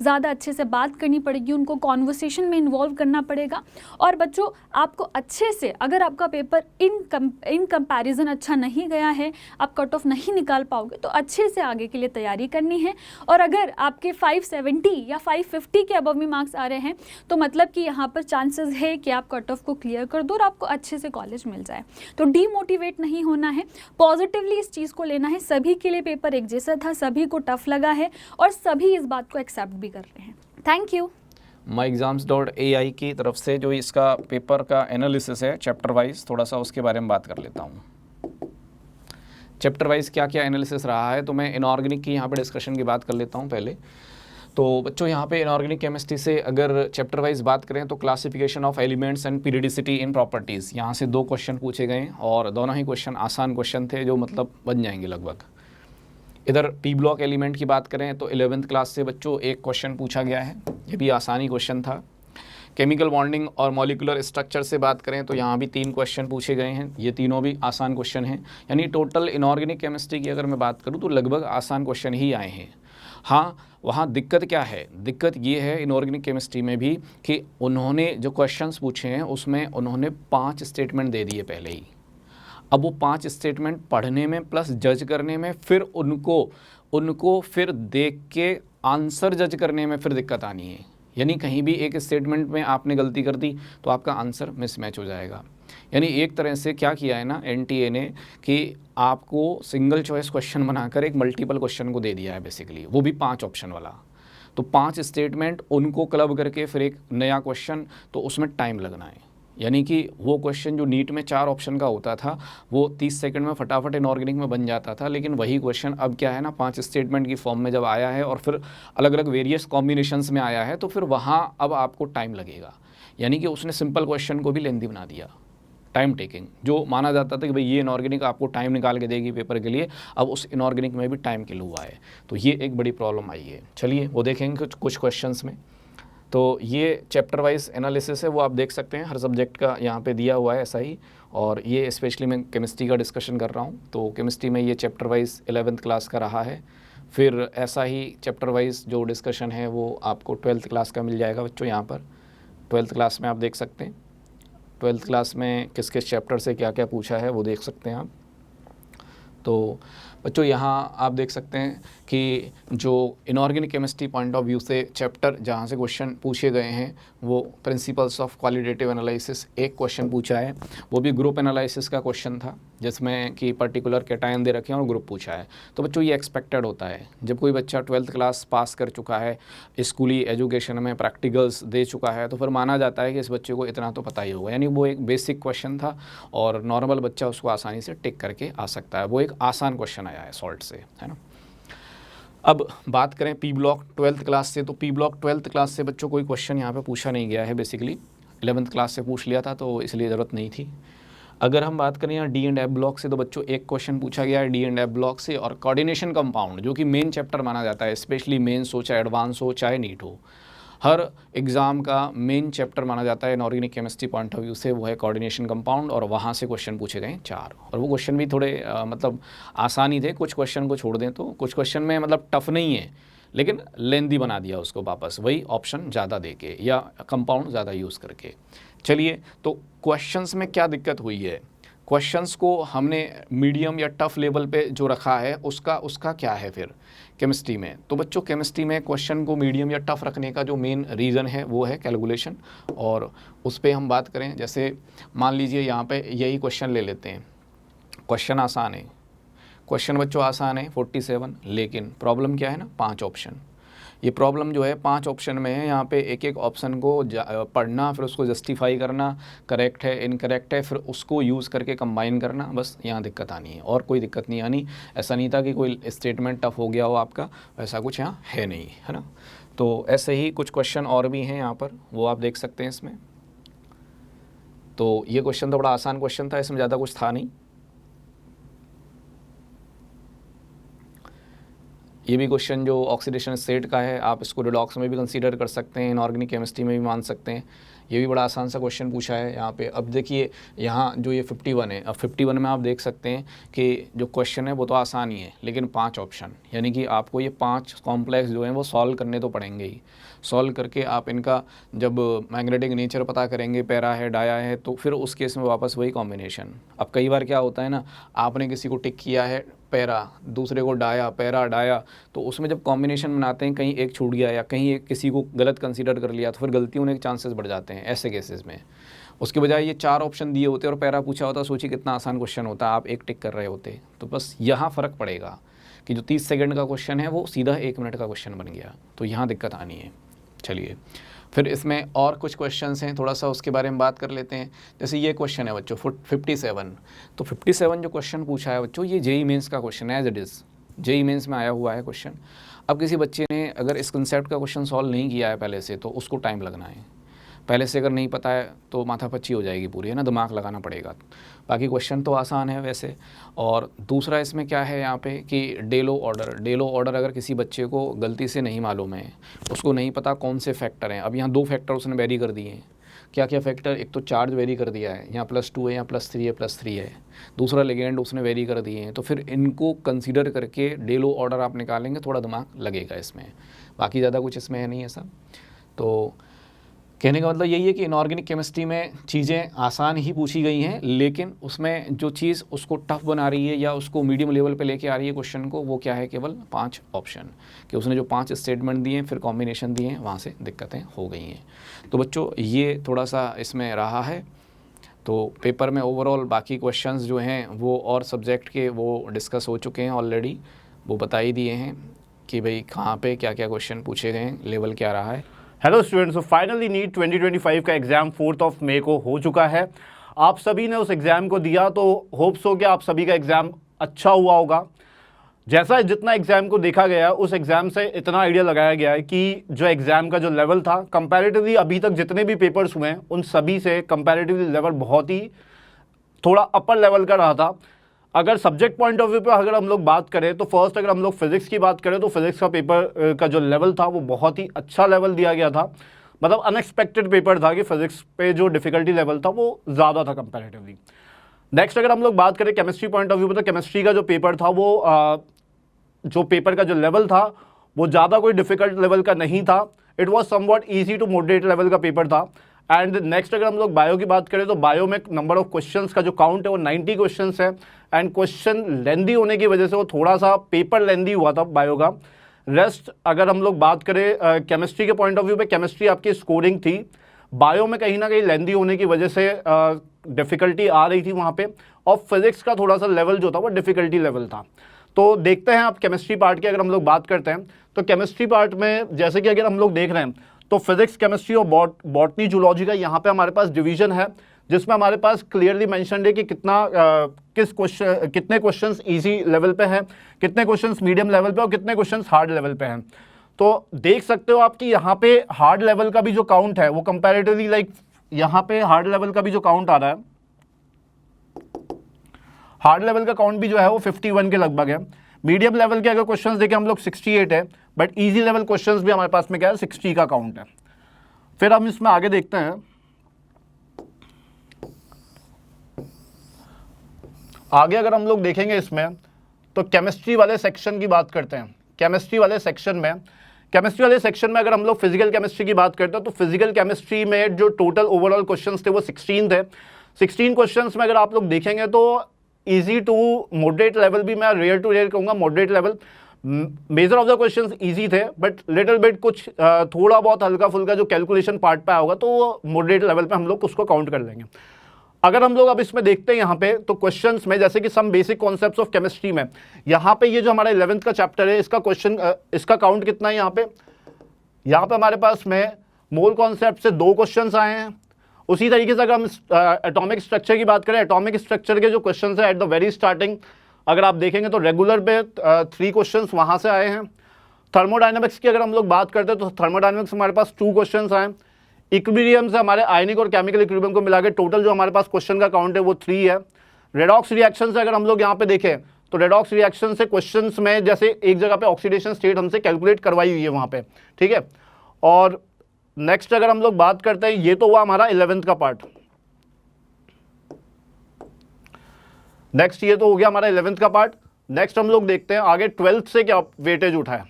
ज़्यादा अच्छे से बात करनी पड़ेगी, उनको कॉन्वर्सेशन में इन्वॉल्व करना पड़ेगा। और बच्चों आपको अच्छे से, अगर आपका पेपर इन कंपैरिजन अच्छा नहीं गया है, आप कट ऑफ नहीं निकाल पाओगे, तो अच्छे से आगे के लिए तैयारी करनी है। और अगर आपके 570 या 550 के अबव में मार्क्स आ रहे हैं तो मतलब कि यहाँ पर चांसेस है कि आप कट ऑफ को क्लियर कर दो और आपको अच्छे से कॉलेज मिल जाए। तो डीमोटिवेट नहीं होना है, पॉजिटिवली इस चीज़ को लेना है। सभी के लिए पेपर एक जैसा था, सभी को टफ लगा है और सभी इस बात को एक्सेप्ट भी कर रहे हैं। Thank you. myexams.ai की तरफ से जो इसका पेपर का एनालिसिस है चैप्टर वाइज, थोड़ा सा उसके बारे में बात कर लेता हूँ। चैप्टर वाइज क्या क्या एनालिसिस रहा है, तो मैं इनऑर्गेनिक की यहाँ पे डिस्कशन की बात कर लेता हूँ पहले। तो बच्चों यहाँ पे इनऑर्गेनिक केमिस्ट्री से अगर चैप्टर वाइज बात करें तो classification of elements and periodicity in properties, यहाँ से 2 क्वेश्चन पूछे गए और दोनों ही क्वेश्चन आसान क्वेश्चन थे, जो मतलब बन जाएंगे लगभग। इधर पी ब्लॉक एलिमेंट की बात करें तो 11th क्लास से बच्चों एक क्वेश्चन पूछा गया है, ये भी आसानी क्वेश्चन था। केमिकल बॉन्डिंग और मॉलिकुलर स्ट्रक्चर से बात करें तो यहाँ भी 3 क्वेश्चन पूछे गए हैं, ये तीनों भी आसान क्वेश्चन हैं। यानी टोटल इनऑर्गेनिक केमिस्ट्री की अगर मैं बात करूँ तो लगभग आसान क्वेश्चन ही आए हैं। हाँ, वहाँ दिक्कत क्या है, दिक्कत ये है इनऑर्गेनिक केमिस्ट्री में भी कि उन्होंने जो क्वेश्चंस पूछे हैं उसमें उन्होंने 5 स्टेटमेंट दे दिए पहले ही। अब वो 5 स्टेटमेंट पढ़ने में प्लस जज करने में, फिर उनको फिर देख के आंसर जज करने में फिर दिक्कत आनी है। यानी कहीं भी एक स्टेटमेंट में आपने गलती कर दी तो आपका आंसर मिसमैच हो जाएगा। यानी एक तरह से क्या किया है ना एनटीए ने कि आपको सिंगल चॉइस क्वेश्चन बनाकर एक मल्टीपल क्वेश्चन को दे दिया है बेसिकली, वो भी 5 ऑप्शन वाला। तो 5 स्टेटमेंट उनको क्लब करके फिर एक नया क्वेश्चन, तो उसमें टाइम लगना है। यानी कि वो क्वेश्चन जो नीट में 4 ऑप्शन का होता था वो 30 सेकंड में फटाफट इनऑर्गेनिक में बन जाता था, लेकिन वही क्वेश्चन अब क्या है ना 5 स्टेटमेंट की फॉर्म में जब आया है और फिर अलग अलग वेरियस कॉम्बिनेशंस में आया है, तो फिर वहाँ अब आपको टाइम लगेगा। यानी कि उसने सिंपल क्वेश्चन को भी लेंथी बना दिया, टाइम टेकिंग। जो माना जाता था कि भाई ये इनऑर्गेनिक आपको टाइम निकाल के देगी पेपर के लिए, अब उस इनऑर्गेनिक में भी टाइम किल हुआ है, तो ये एक बड़ी प्रॉब्लम आई है। चलिए वो देखेंगे कुछ क्वेश्चंस में। तो ये चैप्टर वाइज एनालिसिस है, वो आप देख सकते हैं, हर सब्जेक्ट का यहाँ पे दिया हुआ है ऐसा ही। और ये स्पेशली मैं केमिस्ट्री का डिस्कशन कर रहा हूँ, तो केमिस्ट्री में ये चैप्टर वाइज 11th क्लास का रहा है। फिर ऐसा ही चैप्टर वाइज जो डिस्कशन है वो आपको 12th क्लास का मिल जाएगा बच्चों। यहाँ पर 12th क्लास में आप देख सकते हैं 12th क्लास में किस किस चैप्टर से क्या क्या पूछा है वो देख सकते हैं आप। तो बच्चों यहाँ आप देख सकते हैं कि जो inorganic chemistry point of view से चैप्टर जहाँ से क्वेश्चन पूछे गए हैं वो प्रिंसिपल्स ऑफ क्वालिटेटिव एनालिसिस एक क्वेश्चन पूछा है, वो भी ग्रुप एनालिसिस का क्वेश्चन था जिसमें कि पर्टिकुलर कैटायन दे रखे हैं और ग्रुप पूछा है। तो बच्चों ये एक्सपेक्टेड होता है जब कोई बच्चा 12th क्लास पास कर चुका है, स्कूली एजुकेशन में प्रैक्टिकल्स दे चुका है, तो फिर माना जाता है कि इस बच्चे को इतना तो पता ही होगा। यानी वो एक बेसिक क्वेश्चन था और नॉर्मल बच्चा उसको आसानी से टिक करके आ सकता है, वो एक आसान क्वेश्चन आया है सॉल्ट से, है ना। अब बात करें पी ब्लॉक 12th क्लास से, तो पी ब्लॉक 12th क्लास से बच्चों कोई क्वेश्चन यहाँ पे पूछा नहीं गया है, बेसिकली 11th क्लास से पूछ लिया था तो इसलिए ज़रूरत नहीं थी। अगर हम बात करें यहाँ डी एंड एफ ब्लॉक से, तो बच्चों एक क्वेश्चन पूछा गया है डी एंड एफ ब्लॉक से, और कोऑर्डिनेशन कंपाउंड जो कि मेन चैप्टर माना जाता है, स्पेशली मेंस हो चाहे एडवांस हो चाहे नीट हो, हर एग्ज़ाम का मेन चैप्टर माना जाता है inorganic chemistry point of view से, वो है कोऑर्डिनेशन कंपाउंड, और वहाँ से क्वेश्चन पूछे गए 4। और वो क्वेश्चन भी थोड़े मतलब आसान ही थे, कुछ क्वेश्चन को छोड़ दें तो कुछ क्वेश्चन में मतलब टफ नहीं है लेकिन लेंदी बना दिया उसको वापस, वही ऑप्शन ज़्यादा दे के या कंपाउंड ज़्यादा यूज़ करके। चलिए तो क्वेश्चंस में क्या दिक्कत हुई है, क्वेश्चंस को हमने मीडियम या टफ लेवल पे जो रखा है उसका क्या है फिर केमिस्ट्री में। तो बच्चों केमिस्ट्री में क्वेश्चन को मीडियम या टफ रखने का जो मेन रीज़न है वो है कैलकुलेशन, और उस पर हम बात करें जैसे मान लीजिए यहाँ पे यही क्वेश्चन ले लेते हैं। क्वेश्चन आसान है, क्वेश्चन बच्चों आसान है 47, लेकिन प्रॉब्लम क्या है ना 5 ऑप्शन। ये प्रॉब्लम जो है 5 ऑप्शन में है, यहाँ पे एक एक ऑप्शन को पढ़ना, फिर उसको जस्टिफाई करना, करेक्ट है इनकरेक्ट है, फिर उसको यूज़ करके कंबाइन करना, बस यहाँ दिक्कत आनी है और कोई दिक्कत नहीं आनी। ऐसा नहीं था कि कोई स्टेटमेंट टफ हो गया हो आपका, ऐसा कुछ यहाँ है नहीं, है ना। तो ऐसे ही कुछ क्वेश्चन और भी हैं यहाँ पर, वो आप देख सकते हैं इसमें। तो ये क्वेश्चन तो बड़ा आसान क्वेश्चन था, इसमें ज़्यादा कुछ था नहीं। ये भी क्वेश्चन जो ऑक्सीडेशन स्टेट का है, आप इसको रिडॉक्स में भी कंसीडर कर सकते हैं, इनऑर्गेनिक केमिस्ट्री में भी मान सकते हैं। ये भी बड़ा आसान सा क्वेश्चन पूछा है यहाँ पे। अब देखिए यहाँ जो ये 51 है, अब 51 में आप देख सकते हैं कि जो क्वेश्चन है वो तो आसान ही है, लेकिन 5 ऑप्शन, यानी कि आपको ये 5 कॉम्प्लेक्स जो हैं वो सॉल्व करने तो पड़ेंगे ही। सॉल्व करके आप इनका जब मैग्नेटिक नेचर पता करेंगे, पैरा है डाया है, तो फिर उस केस में वापस वही कॉम्बिनेशन। अब कई बार क्या होता है ना, आपने किसी को टिक किया है पैरा, दूसरे को डाया, पैरा डाया, तो उसमें जब कॉम्बिनेशन बनाते हैं कहीं एक छूट गया या कहीं एक किसी को गलत कंसीडर कर लिया, तो फिर गलती होने के चांसेस बढ़ जाते हैं ऐसे केसेस में। उसके बजाय ये 4 ऑप्शन दिए होते और पैरा पूछा होता, सोचिए कितना आसान क्वेश्चन होता, आप एक टिक कर रहे होते। तो बस यहाँ फ़र्क पड़ेगा कि जो 30 सेकंड का क्वेश्चन है वो सीधा 1 मिनट का क्वेश्चन बन गया, तो यहाँ दिक्कत आनी है। चलिए फिर इसमें और कुछ क्वेश्चंस हैं, थोड़ा सा उसके बारे में बात कर लेते हैं। जैसे ये क्वेश्चन है बच्चों 57, तो 57 जो क्वेश्चन पूछा है बच्चों, ये जेई मेंस का क्वेश्चन है, as it is JEE Mains में आया हुआ है क्वेश्चन। अब किसी बच्चे ने अगर इस कंसेप्ट का क्वेश्चन सॉल्व नहीं किया है पहले से, तो उसको टाइम लगना है। पहले से अगर नहीं पता है तो माथापच्ची हो जाएगी पूरी, है ना, दिमाग लगाना पड़ेगा। बाकी क्वेश्चन तो आसान है वैसे। और दूसरा इसमें क्या है यहाँ पे कि डेलो ऑर्डर अगर किसी बच्चे को गलती से नहीं मालूम है, उसको नहीं पता कौन से फैक्टर हैं। अब यहाँ 2 फैक्टर उसने वेरी कर दिए हैं। क्या क्या फैक्टर, एक तो चार्ज वेरी कर दिया है, यहाँ +2 है, यहाँ +3 है, +3 है। दूसरा लिगेंड उसने वेरी कर दिए हैं, तो फिर इनको कंसीडर करके डेलो ऑर्डर आप निकालेंगे, थोड़ा दिमाग लगेगा इसमें। बाकी ज़्यादा कुछ इसमें है नहीं ऐसा। तो कहने का मतलब यही है कि इनऑर्गेनिक केमिस्ट्री में चीज़ें आसान ही पूछी गई हैं, लेकिन उसमें जो चीज़ उसको टफ बना रही है या उसको मीडियम लेवल पे लेके आ रही है क्वेश्चन को, वो क्या है, केवल 5 ऑप्शन, कि उसने जो 5 स्टेटमेंट दिए फिर कॉम्बिनेशन दिए हैं, वहाँ से दिक्कतें हो गई हैं। तो बच्चों ये थोड़ा सा इसमें रहा है। तो पेपर में ओवरऑल बाकी क्वेश्चंस जो हैं वो और सब्जेक्ट के वो डिस्कस हो चुके हैं ऑलरेडी, वो बता ही दिए हैं कि भाई कहाँ पे क्या क्या क्वेश्चन पूछे गए हैं, लेवल क्या रहा है। हेलो स्टूडेंट्स, तो फाइनली नीट 2025 का एग्ज़ाम 4 मई को हो चुका है। आप सभी ने उस एग्ज़ाम को दिया, तो होप्स हो कि आप सभी का एग्ज़ाम अच्छा हुआ होगा। जैसा जितना एग्ज़ाम को देखा गया, उस एग्ज़ाम से इतना आइडिया लगाया गया है कि जो एग्ज़ाम का जो लेवल था कंपैरेटिवली अभी तक जितने भी पेपर्स हुए हैं उन सभी से कंपैरेटिवली लेवल बहुत ही थोड़ा अपर लेवल का रहा था। अगर सब्जेक्ट पॉइंट ऑफ व्यू पे अगर हम लोग बात करें तो फर्स्ट अगर हम लोग फिज़िक्स की बात करें तो फिज़िक्स का पेपर का जो लेवल था वो बहुत ही अच्छा लेवल दिया गया था। मतलब अनएक्सपेक्टेड पेपर था कि फिज़िक्स पे जो डिफ़िकल्टी लेवल था वो ज़्यादा था कंपैरेटिवली। नेक्स्ट अगर हम लोग बात करें केमिस्ट्री पॉइंट ऑफ व्यू पे तो केमिस्ट्री का जो पेपर था वो जो पेपर का जो लेवल था वो ज़्यादा कोई डिफ़िकल्ट लेवल का नहीं था। It was somewhat easy to moderate level का पेपर था। एंड नेक्स्ट अगर हम लोग बायो की बात करें तो बायो में नंबर ऑफ क्वेश्चंस का जो काउंट है वो 90 क्वेश्चंस है। एंड क्वेश्चन लेंदी होने की वजह से वो थोड़ा सा पेपर लेंदी हुआ था बायो का। रेस्ट अगर हम लोग बात करें केमिस्ट्री के पॉइंट ऑफ व्यू पे, केमिस्ट्री आपकी स्कोरिंग थी, बायो में कहीं ना कहीं लेंदी होने की वजह से डिफ़िकल्टी आ रही थी वहाँ पे, और फिज़िक्स का थोड़ा सा लेवल जो था वो डिफ़िकल्टी लेवल था। तो देखते हैं आप केमिस्ट्री पार्ट की अगर हम लोग बात करते हैं तो केमिस्ट्री पार्ट में जैसे कि अगर हम लोग देख रहे हैं तो फिजिक्स, केमिस्ट्री और बॉटनी, जूलॉजी का यहाँ पे हमारे पास डिवीजन है, जिसमें हमारे पास क्लियरली मेंशन्ड है कि कितने क्वेश्चंस इजी लेवल पे हैं, कितने क्वेश्चंस मीडियम लेवल पे और कितने क्वेश्चंस हार्ड लेवल पे हैं। तो देख सकते हो आप कि यहाँ पे हार्ड लेवल का भी जो काउंट है वो कंपैरेटिवली लाइक यहाँ पे हार्ड लेवल का भी जो काउंट आ रहा है, हार्ड लेवल का काउंट भी जो है वो 51 के लगभग है। मीडियम लेवल के अगर क्वेश्चंस देखें हम लोग 68 है, बट इजी लेवल क्वेश्चंस भी हमारे पास में क्या है 60 का काउंट है। फिर हम इसमें आगे देखते हैं, आगे अगर हम लोग देखेंगे इसमें तो केमिस्ट्री वाले सेक्शन की बात करते हैं। केमिस्ट्री वाले सेक्शन में अगर हम लोग फिजिकल केमिस्ट्री की बात करते हैं तो फिजिकल केमिस्ट्री में जो टोटल ओवरऑल क्वेश्चंस थे वो 16 थे। 16 क्वेश्चंस में अगर आप लोग देखेंगे तो इजी टू मॉडरेट लेवल भी, मैं रेयर टू रेयर कहूँगा moderate level, measure of the questions easy थे, बट लिटिल बिट कुछ थोड़ा बहुत हल्का फुल्का जो कैलकुलेशन पार्ट पे होगा तो वो मॉडरेट लेवल पे हम लोग उसको काउंट कर लेंगे। अगर हम लोग अब इसमें देखते हैं यहाँ पे तो क्वेश्चंस में जैसे कि some basic concepts of chemistry में, यहाँ पे ये जो हमारा 11th का चैप्टर है इसका काउंट कितना है यहाँ पे हमारे पास में मोल कॉन्सेप्ट से 2 क्वेश्चंस आए हैं। उसी तरीके से अगर हम एटॉमिक स्ट्रक्चर की बात करें, एटॉमिक स्ट्रक्चर के जो क्वेश्चंस है एट द वेरी स्टार्टिंग अगर आप देखेंगे तो रेगुलर पे 3 क्वेश्चंस वहाँ से आए हैं। थर्मोडाइनमिक्स की अगर हम लोग बात करते हैं तो थर्मोडाइनमिक्स हमारे पास 2 क्वेश्चंस आए। इक्विलिब्रियम से हमारे आयनिक और केमिकल इक्विलिब्रियम को मिला के टोटल जो हमारे पास क्वेश्चन का काउंट है वो 3 है। रेडॉक्स रिएक्शन से अगर हम लोग यहाँ पे देखें तो रेडॉक्स रिएक्शन से क्वेश्चंस में जैसे एक जगह पे ऑक्सीडेशन स्टेट हमसे कैलकुलेट करवाई हुई है वहाँ पे, ठीक है। और नेक्स्ट अगर हम लोग बात करते हैं, ये तो हुआ हमारा 11th का पार्ट। नेक्स्ट ये तो हो गया हमारा 11th का पार्ट। नेक्स्ट हम लोग देखते हैं आगे 12th से क्या वेटेज उठा है।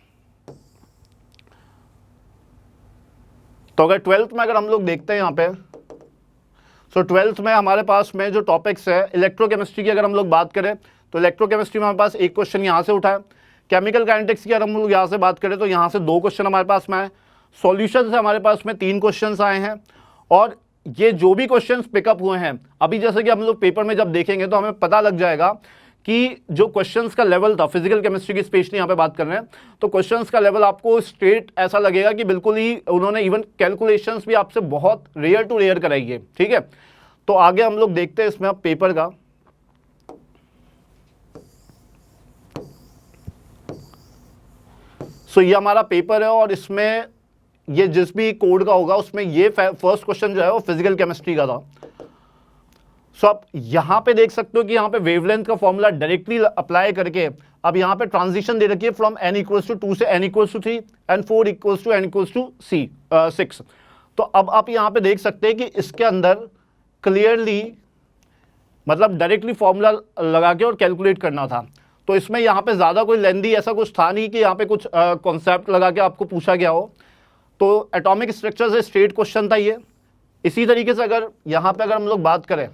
तो अगर 12th में अगर हम लोग देखते हैं यहाँ पे, सो 12th में हमारे पास में जो टॉपिक्स है इलेक्ट्रोकेमिस्ट्री की अगर हम लोग बात करें तो इलेक्ट्रोकेमिस्ट्री में हमारे पास 1 क्वेश्चन यहाँ से उठा है। केमिकल काइनेटिक्स की अगर हम लोग यहाँ से बात करें तो यहाँ से 2 क्वेश्चन हमारे पास में आए। सॉल्यूशन से हमारे पास में 3 क्वेश्चंस आए हैं। और ये जो भी क्वेश्चंस पिकअप हुए हैं अभी जैसे कि हम लोग पेपर में जब देखेंगे तो हमें पता लग जाएगा कि जो क्वेश्चंस का लेवल था फिजिकल केमिस्ट्री की स्पेशली यहाँ पे बात कर रहे हैं तो क्वेश्चंस का लेवल आपको स्ट्रेट ऐसा लगेगा कि बिल्कुल ही उन्होंने इवन कैलकुलेशंस भी आपसे बहुत रेयर टू रेयर कराई है, ठीक है। तो आगे हम लोग देखते हैं इसमें आप पेपर का। सो ये हमारा पेपर है और इसमें ये जिस भी कोड का होगा उसमें ये फर्स्ट क्वेश्चन जो है वो फिजिकल केमिस्ट्री का था। सो आप यहाँ पे देख सकते हो कि यहाँ पे वेवलेंथ का फॉर्मूला डायरेक्टली अप्लाई करके अब यहाँ पे ट्रांजिशन दे रखी है फ्रॉम n इक्वल्स टू 2 से n equals to 3 and 4 equals to n equals to 6। तो अब आप यहाँ पे देख सकते हैं कि इसके अंदर क्लियरली मतलब डायरेक्टली फॉर्मूला लगा के और कैलकुलेट करना था। तो इसमें यहाँ पे ज़्यादा कोई लेंदी ऐसा कुछ था नहीं कि यहाँ पे कुछ कॉन्सेप्ट लगा के आपको पूछा गया हो। तो एटॉमिक स्ट्रक्चर से स्ट्रेट क्वेश्चन था ये। इसी तरीके से अगर यहाँ पे अगर हम लोग बात करें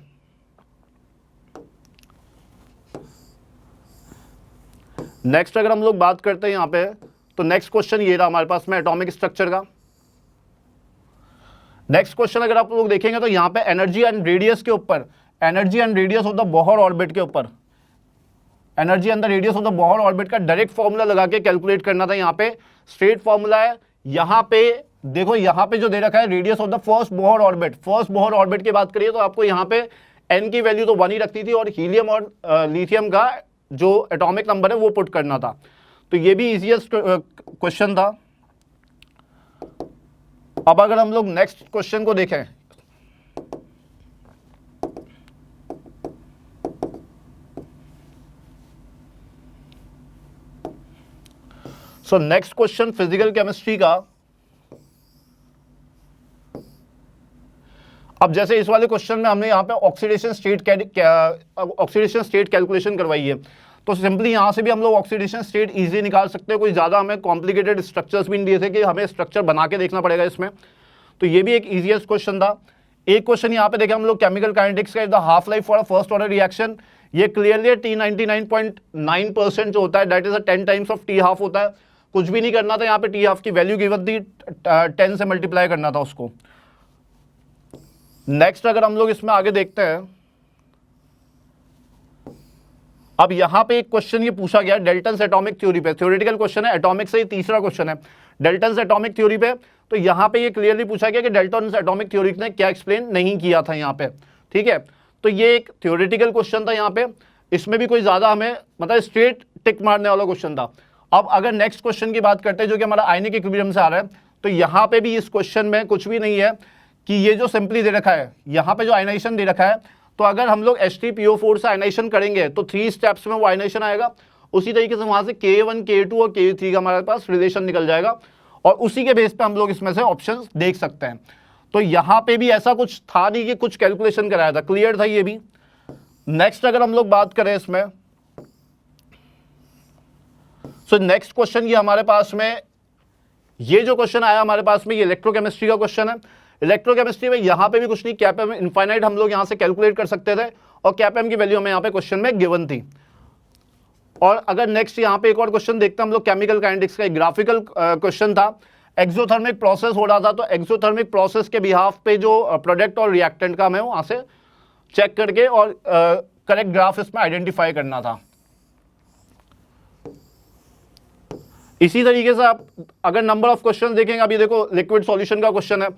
नेक्स्ट अगर हम लोग बात करते हैं यहाँ पे तो नेक्स्ट क्वेश्चन ये रहा हमारे पास में एटॉमिक स्ट्रक्चर का। नेक्स्ट क्वेश्चन अगर आप लोग देखेंगे तो यहाँ पे एनर्जी एंड रेडियस के ऊपर, energy and radius of the Bohr orbit के ऊपर, energy and the radius of the Bohr orbit का डायरेक्ट फॉर्मूला लगा के कैलकुलेट करना था। यहाँ पे स्ट्रेट फॉर्मूला है। यहाँ पे देखो, यहाँ पे जो दे रखा है radius of the first Bohr orbit, first Bohr orbit की बात करिए तो आपको यहाँ पे एन की वैल्यू तो 1 ही रखती थी और हीलियम और लिथियम का जो एटॉमिक नंबर है वो पुट करना था। तो ये भी इजीएस्ट क्वेश्चन था। अब अगर हम लोग नेक्स्ट क्वेश्चन को देखें, so next question physical chemistry का। अब जैसे इस वाले क्वेश्चन में हमने यहाँ पे ऑक्सीडेशन स्टेट कैलकुलेशन करवाई है, तो सिंपली यहाँ से भी हम लोग ऑक्सीडेशन स्टेट इजीली निकाल सकते हैं। कोई ज़्यादा हमें कॉम्प्लिकेटेड स्ट्रक्चर्स भी नहीं दिए थे कि हमें स्ट्रक्चर बना के देखना पड़ेगा इसमें। तो ये भी एक इजीएस्ट क्वेश्चन था। एक क्वेश्चन यहाँ पे देखें हम लोग, केमिकल काइनेटिक्स का, the half life for a first order reaction. ये क्लियरली T99.9% जो होता है that is 10 times of T half होता है। कुछ भी नहीं करना था, यहाँ पे टी हाफ की वैल्यू गिवन थी, 10 से मल्टीप्लाई करना था उसको। नेक्स्ट अगर हम लोग इसमें आगे देखते हैं, अब यहां पे एक क्वेश्चन ये पूछा गया डेल्टन्स एटॉमिक थ्योरी पे, थ्योरेटिकल क्वेश्चन है, एटॉमिक से ये तीसरा क्वेश्चन है डेल्टन्स एटॉमिक थ्योरी पे। तो यहां पे ये क्लियरली पूछा गया कि डेल्टन्स एटॉमिक थ्योरी ने क्या एक्सप्लेन नहीं किया था यहाँ पे, ठीक है। तो ये एक थ्योरेटिकल क्वेश्चन था यहाँ पे, इसमें भी कोई ज्यादा हमें मतलब स्ट्रेट टिक मारने वाला क्वेश्चन था। अब अगर नेक्स्ट क्वेश्चन की बात करते हैं जो कि हमारा आयनिक इक्विलिब्रियम से आ रहा है, तो यहाँ पे भी इस क्वेश्चन में कुछ भी नहीं है कि ये जो सिंपली दे रखा है, यहाँ पे जो आयनाइजेशन दे रखा है, तो अगर हम लोग H3PO4 से आयनाइजेशन करेंगे तो 3 स्टेप्स में वो आयनाइजेशन आएगा। उसी तरीके से वहां से K1, K2 और K3 का हमारे पास रिलेशन निकल जाएगा और उसी के बेस पे हम लोग इसमें से ऑप्शंस देख सकते हैं। तो यहाँ पे भी ऐसा कुछ था नहीं कि कुछ कैलकुलेशन कराया था, क्लियर था ये भी। नेक्स्ट अगर हम लोग बात करें इसमें, सो नेक्स्ट क्वेश्चन ये हमारे पास में, ये जो क्वेश्चन आया हमारे पास में, ये इलेक्ट्रोकेमिस्ट्री का क्वेश्चन है। इलेक्ट्रोकेमिस्ट्री में यहाँ पे भी कुछ नहीं, कैपएम इनफाइनाइट हम लोग यहाँ से कैलकुलेट कर सकते थे और कैपएम की वैल्यू हमें यहाँ पे क्वेश्चन में गिवन थी। और अगर नेक्स्ट यहाँ पे एक और क्वेश्चन देखते हैं हम लोग, केमिकल काइनेटिक्स का ग्राफिकल क्वेश्चन था। एक्सोथर्मिक प्रोसेस हो रहा था, तो एक्सोथर्मिक प्रोसेस के बिहाफ पे जो प्रोडक्ट और रिएक्टेंट का हमें वहाँ से चेक करके और करेक्ट ग्राफ इसमें आइडेंटिफाई करना था। इसी तरीके से आप अगर नंबर ऑफ क्वेश्चन देखेंगे, अभी देखो लिक्विड सॉल्यूशन का क्वेश्चन है,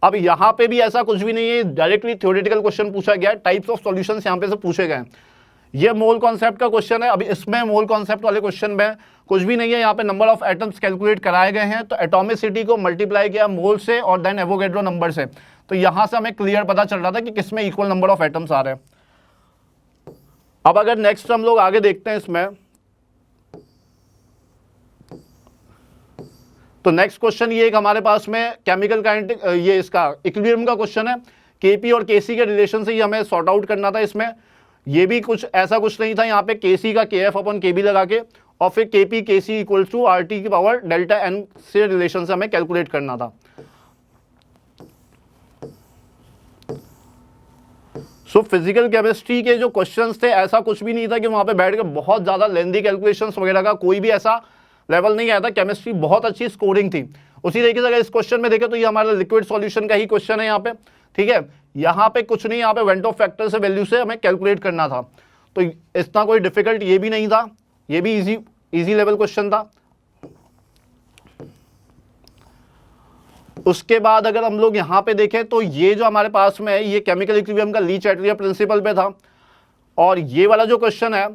अब यहाँ पे भी ऐसा कुछ भी नहीं है, डायरेक्टली थ्योरेटिकल क्वेश्चन पूछा गया है, टाइप्स ऑफ सॉल्यूशंस यहाँ पे से पूछे गए हैं। ये मोल कॉन्सेप्ट का क्वेश्चन है। अभी इसमें मोल कॉन्सेप्ट वाले क्वेश्चन में कुछ भी नहीं है, यहाँ पे नंबर ऑफ एटम्स कैलकुलेट कराए गए हैं, तो एटॉमिसिटी को मल्टीप्लाई किया मोल से और देन एवोगैड्रो नंबर से, तो यहाँ से हमें क्लियर पता चल रहा था कि किसमें इक्वल नंबर ऑफ एटम्स आ रहे हैं। अब अगर नेक्स्ट हम लोग आगे देखते हैं इसमें, तो नेक्स्ट क्वेश्चन ये एक हमारे पास में केमिकल काइनेटिक, ये इसका इक्विलिब्रियम का क्वेश्चन है। केपी और केसी के रिलेशन से ही हमें सॉर्ट आउट करना था इसमें। ये भी कुछ ऐसा कुछ नहीं था, यहाँ पे केसी का केएफ अपॉन केबी लगा के और फिर KP KC equals to RT की पावर डेल्टा एन से रिलेशन से हमें कैलकुलेट करना था। सो फिजिकल केमिस्ट्री के जो क्वेश्चंस थे ऐसा कुछ भी नहीं था कि वहां पे बैठ के बहुत ज्यादा लेंथी कैलकुलेशंस वगैरह का कोई भी ऐसा लेवल नहीं आया था। केमिस्ट्री बहुत अच्छी स्कोरिंग थी। उसी तरीके से अगर इस क्वेश्चन में देखें तो ये हमारा लिक्विड सॉल्यूशन का ही क्वेश्चन है यहाँ पे, ठीक है। यहाँ पे कुछ नहीं, यहाँ पे वेंट ऑफ फैक्टर से वैल्यू से हमें कैलकुलेट करना था, तो इतना कोई डिफिकल्ट ये भी नहीं था, ये भी इजी लेवल क्वेश्चन था। उसके बाद अगर हम लोग यहाँ पे देखें तो ये जो हमारे पास में है, ये केमिकल इक्विलिब्रियम का ली-चैटलियर प्रिंसिपल पे था, और ये वाला जो क्वेश्चन है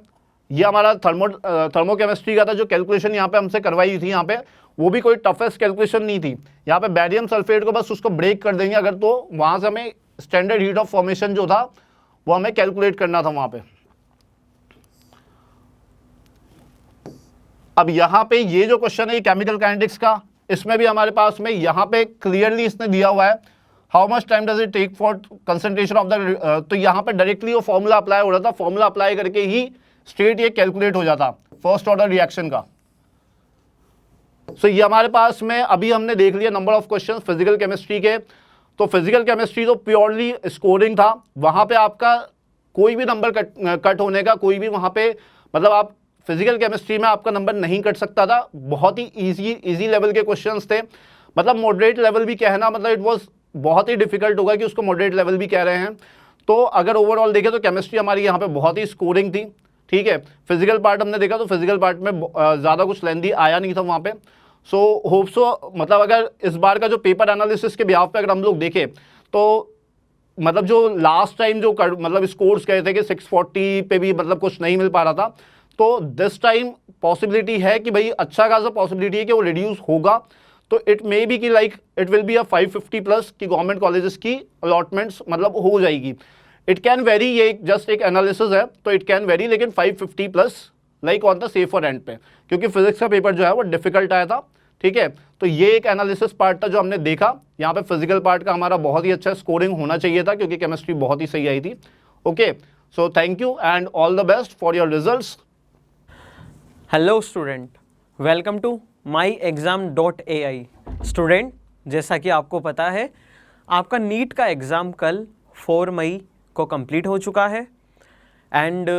ये हमारा थर्मोकेमिस्ट्री का था। जो कैलकुलेशन यहाँ पे हमसे करवाई थी यहाँ पे, वो भी कोई टफेस्ट कैलकुलेशन नहीं थी। यहाँ पे बैरियम सल्फेट को बस उसको ब्रेक कर देंगे अगर, तो वहाँ से हमें स्टैंडर्ड हीट ऑफ फॉर्मेशन जो था वो हमें कैलकुलेट करना था वहाँ पे। अब यहाँ पे ये जो क्वेश्चन है केमिकल काइनेटिक्स का, इसमें भी हमारे पास में यहाँ पे क्लियरली इसने दिया हुआ है how much time does it take for concentration of the, तो यहाँ पे डायरेक्टली वो फॉर्मूला अप्लाई हो रहा था, फॉर्मूला अप्लाई करके ही स्ट्रेट ये कैलकुलेट हो जाता फर्स्ट ऑर्डर रिएक्शन का। सो ये हमारे पास में अभी हमने देख लिया number of questions physical chemistry के। तो फिजिकल केमिस्ट्री तो प्योरली स्कोरिंग था, वहां पे आपका कोई भी नंबर कट होने का कोई भी वहां पे मतलब आप फिजिकल केमिस्ट्री में आपका नंबर नहीं कट सकता था। बहुत ही इजी लेवल के क्वेश्चंस थे, मतलब मॉडरेट लेवल भी कहना, मतलब इट वाज बहुत ही डिफिकल्ट होगा कि उसको मॉडरेट लेवल भी कह रहे हैं। तो अगर ओवरऑल देखें तो केमिस्ट्री हमारी यहाँ पे बहुत ही स्कोरिंग थी, ठीक है। फिजिकल पार्ट हमने देखा तो फिजिकल पार्ट में ज़्यादा कुछ लेंदी आया नहीं था वहाँ पे। सो होप सो मतलब अगर इस बार का जो पेपर एनालिसिस के बिहाफ पे अगर हम लोग देखें तो मतलब जो लास्ट टाइम जो मतलब स्कोर्स गए थे कि 640 पे भी मतलब कुछ नहीं मिल पा रहा था, तो दिस टाइम पॉसिबिलिटी है कि भाई अच्छा खासा पॉसिबिलिटी है कि वो रिड्यूस होगा। तो इट मे बी कि like it will be a 550 plus की गवर्नमेंट कॉलेजेस की अलॉटमेंट्स मतलब हो जाएगी। इट कैन वेरी, ये जस्ट एक एनालिसिस है तो इट कैन वेरी, लेकिन 550 plus like on the safer and पे, क्योंकि फिजिक्स का पेपर जो है वो डिफिकल्ट आया था, ठीक है। तो ये एक एनालिसिस पार्ट था जो हमने देखा। यहाँ पे फिजिकल पार्ट का हमारा बहुत ही अच्छा स्कोरिंग होना चाहिए था क्योंकि केमिस्ट्री बहुत ही सही आई थी। Okay, so thank you and all the best for your results. Hello student, welcome to myexam.ai। Student, जैसा कि आपको पता है आपका नीट का एग्ज़ाम कल 4 मई को कंप्लीट हो चुका है एंड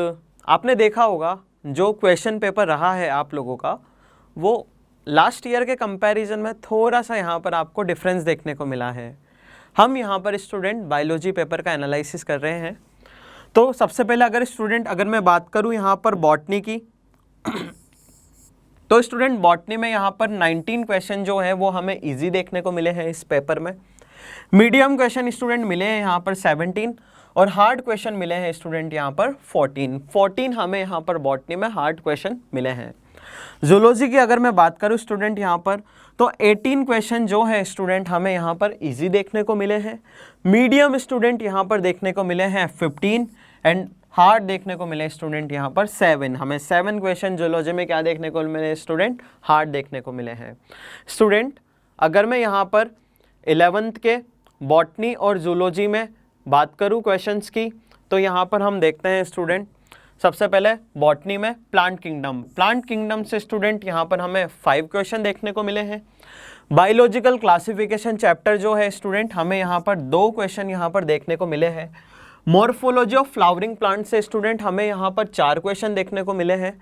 आपने देखा होगा जो क्वेश्चन पेपर रहा है आप लोगों का वो लास्ट ईयर के कंपैरिजन में थोड़ा सा यहाँ पर आपको डिफरेंस देखने को मिला है। हम यहाँ पर स्टूडेंट बायोलॉजी पेपर का एनालिसिस कर रहे हैं। तो सबसे पहले अगर मैं बात करूँ यहाँ पर बॉटनी की तो स्टूडेंट बॉटनी में यहाँ पर 19 क्वेश्चन जो है वो हमें इजी देखने को मिले हैं इस पेपर में। मीडियम क्वेश्चन स्टूडेंट मिले हैं यहाँ पर 17 और हार्ड क्वेश्चन मिले हैं स्टूडेंट यहाँ पर 14 हमें यहाँ पर बॉटनी में हार्ड क्वेश्चन मिले हैं। जूलॉजी की अगर मैं बात करूँ स्टूडेंट यहाँ पर तो 18 क्वेश्चन जो है स्टूडेंट हमें यहाँ पर इजी देखने को मिले हैं। मीडियम स्टूडेंट यहाँ पर देखने को मिले हैं 15 एंड हार्ड देखने को मिले स्टूडेंट यहाँ पर 7। हमें 7 क्वेश्चन जूलॉजी में क्या देखने को मिले स्टूडेंट, हार्ड देखने को मिले हैं। स्टूडेंट अगर मैं यहाँ पर 11th के बॉटनी और जूलॉजी में बात करूँ क्वेश्चंस की तो यहाँ पर हम देखते हैं स्टूडेंट सबसे पहले बॉटनी में प्लांट किंगडम से स्टूडेंट यहाँ पर हमें 5 क्वेश्चन देखने को मिले हैं। बायोलॉजिकल क्लासिफिकेशन चैप्टर जो है स्टूडेंट हमें यहाँ पर 2 क्वेश्चन यहाँ पर देखने को मिले हैं। मॉर्फोलॉजी ऑफ फ्लावरिंग प्लांट से स्टूडेंट हमें यहाँ पर 4 क्वेश्चन देखने को मिले हैं।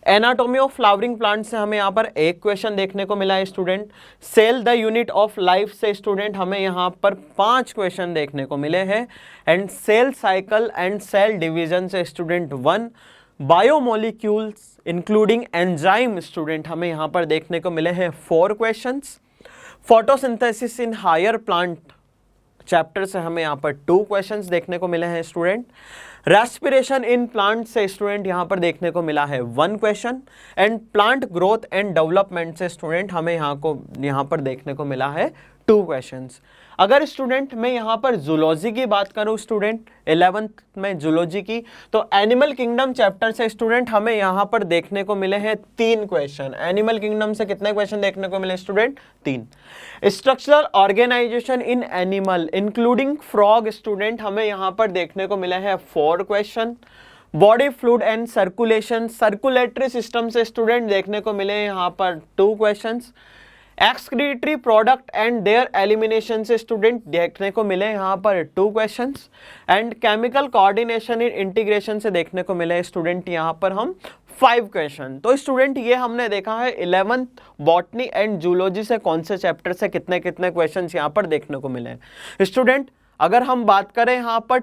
एनाटॉमी ऑफ फ्लावरिंग प्लांट से हमें यहाँ पर 1 क्वेश्चन देखने को मिला है student. Cell the unit of life से स्टूडेंट हमें यहाँ पर 5 क्वेश्चन देखने को मिले हैं and cell cycle and cell division से student 1। Biomolecules including enzyme student हमें यहाँ पर देखने को मिले हैं 4 questions. Photosynthesis in higher plant chapter से हमें यहाँ पर 2 क्वेश्चंस देखने को मिले हैं स्टूडेंट। रेस्पिरेशन इन प्लांट से स्टूडेंट यहाँ पर देखने को मिला है 1 question and plant growth and development से स्टूडेंट हमें यहाँ पर देखने को मिला है 2 क्वेश्चंस। अगर स्टूडेंट मैं यहाँ पर जूलॉजी की बात करूँ स्टूडेंट 11th में जूलॉजी की तो एनिमल किंगडम चैप्टर से स्टूडेंट हमें यहाँ पर देखने को मिले हैं 3 क्वेश्चन। एनिमल किंगडम से कितने क्वेश्चन देखने को मिले student, 3। Structural organisation in animal including frog student हमें यहाँ पर देखने को मिले हैं 4 question. Body fluid and circulation circulatory system से स्टूडेंट देखने को मिले यहाँ पर 2 questions. Excretory product and their elimination से स्टूडेंट देखने को मिले यहाँ पर 2 questions and chemical coordination in integration से देखने को मिले स्टूडेंट यहाँ पर हम 5 क्वेश्चन। तो स्टूडेंट ये हमने देखा है 11th बॉटनी एंड जूलॉजी से कौन से चैप्टर से कितने कितने क्वेश्चन यहाँ पर देखने को मिले हैं। स्टूडेंट अगर हम बात करें यहाँ पर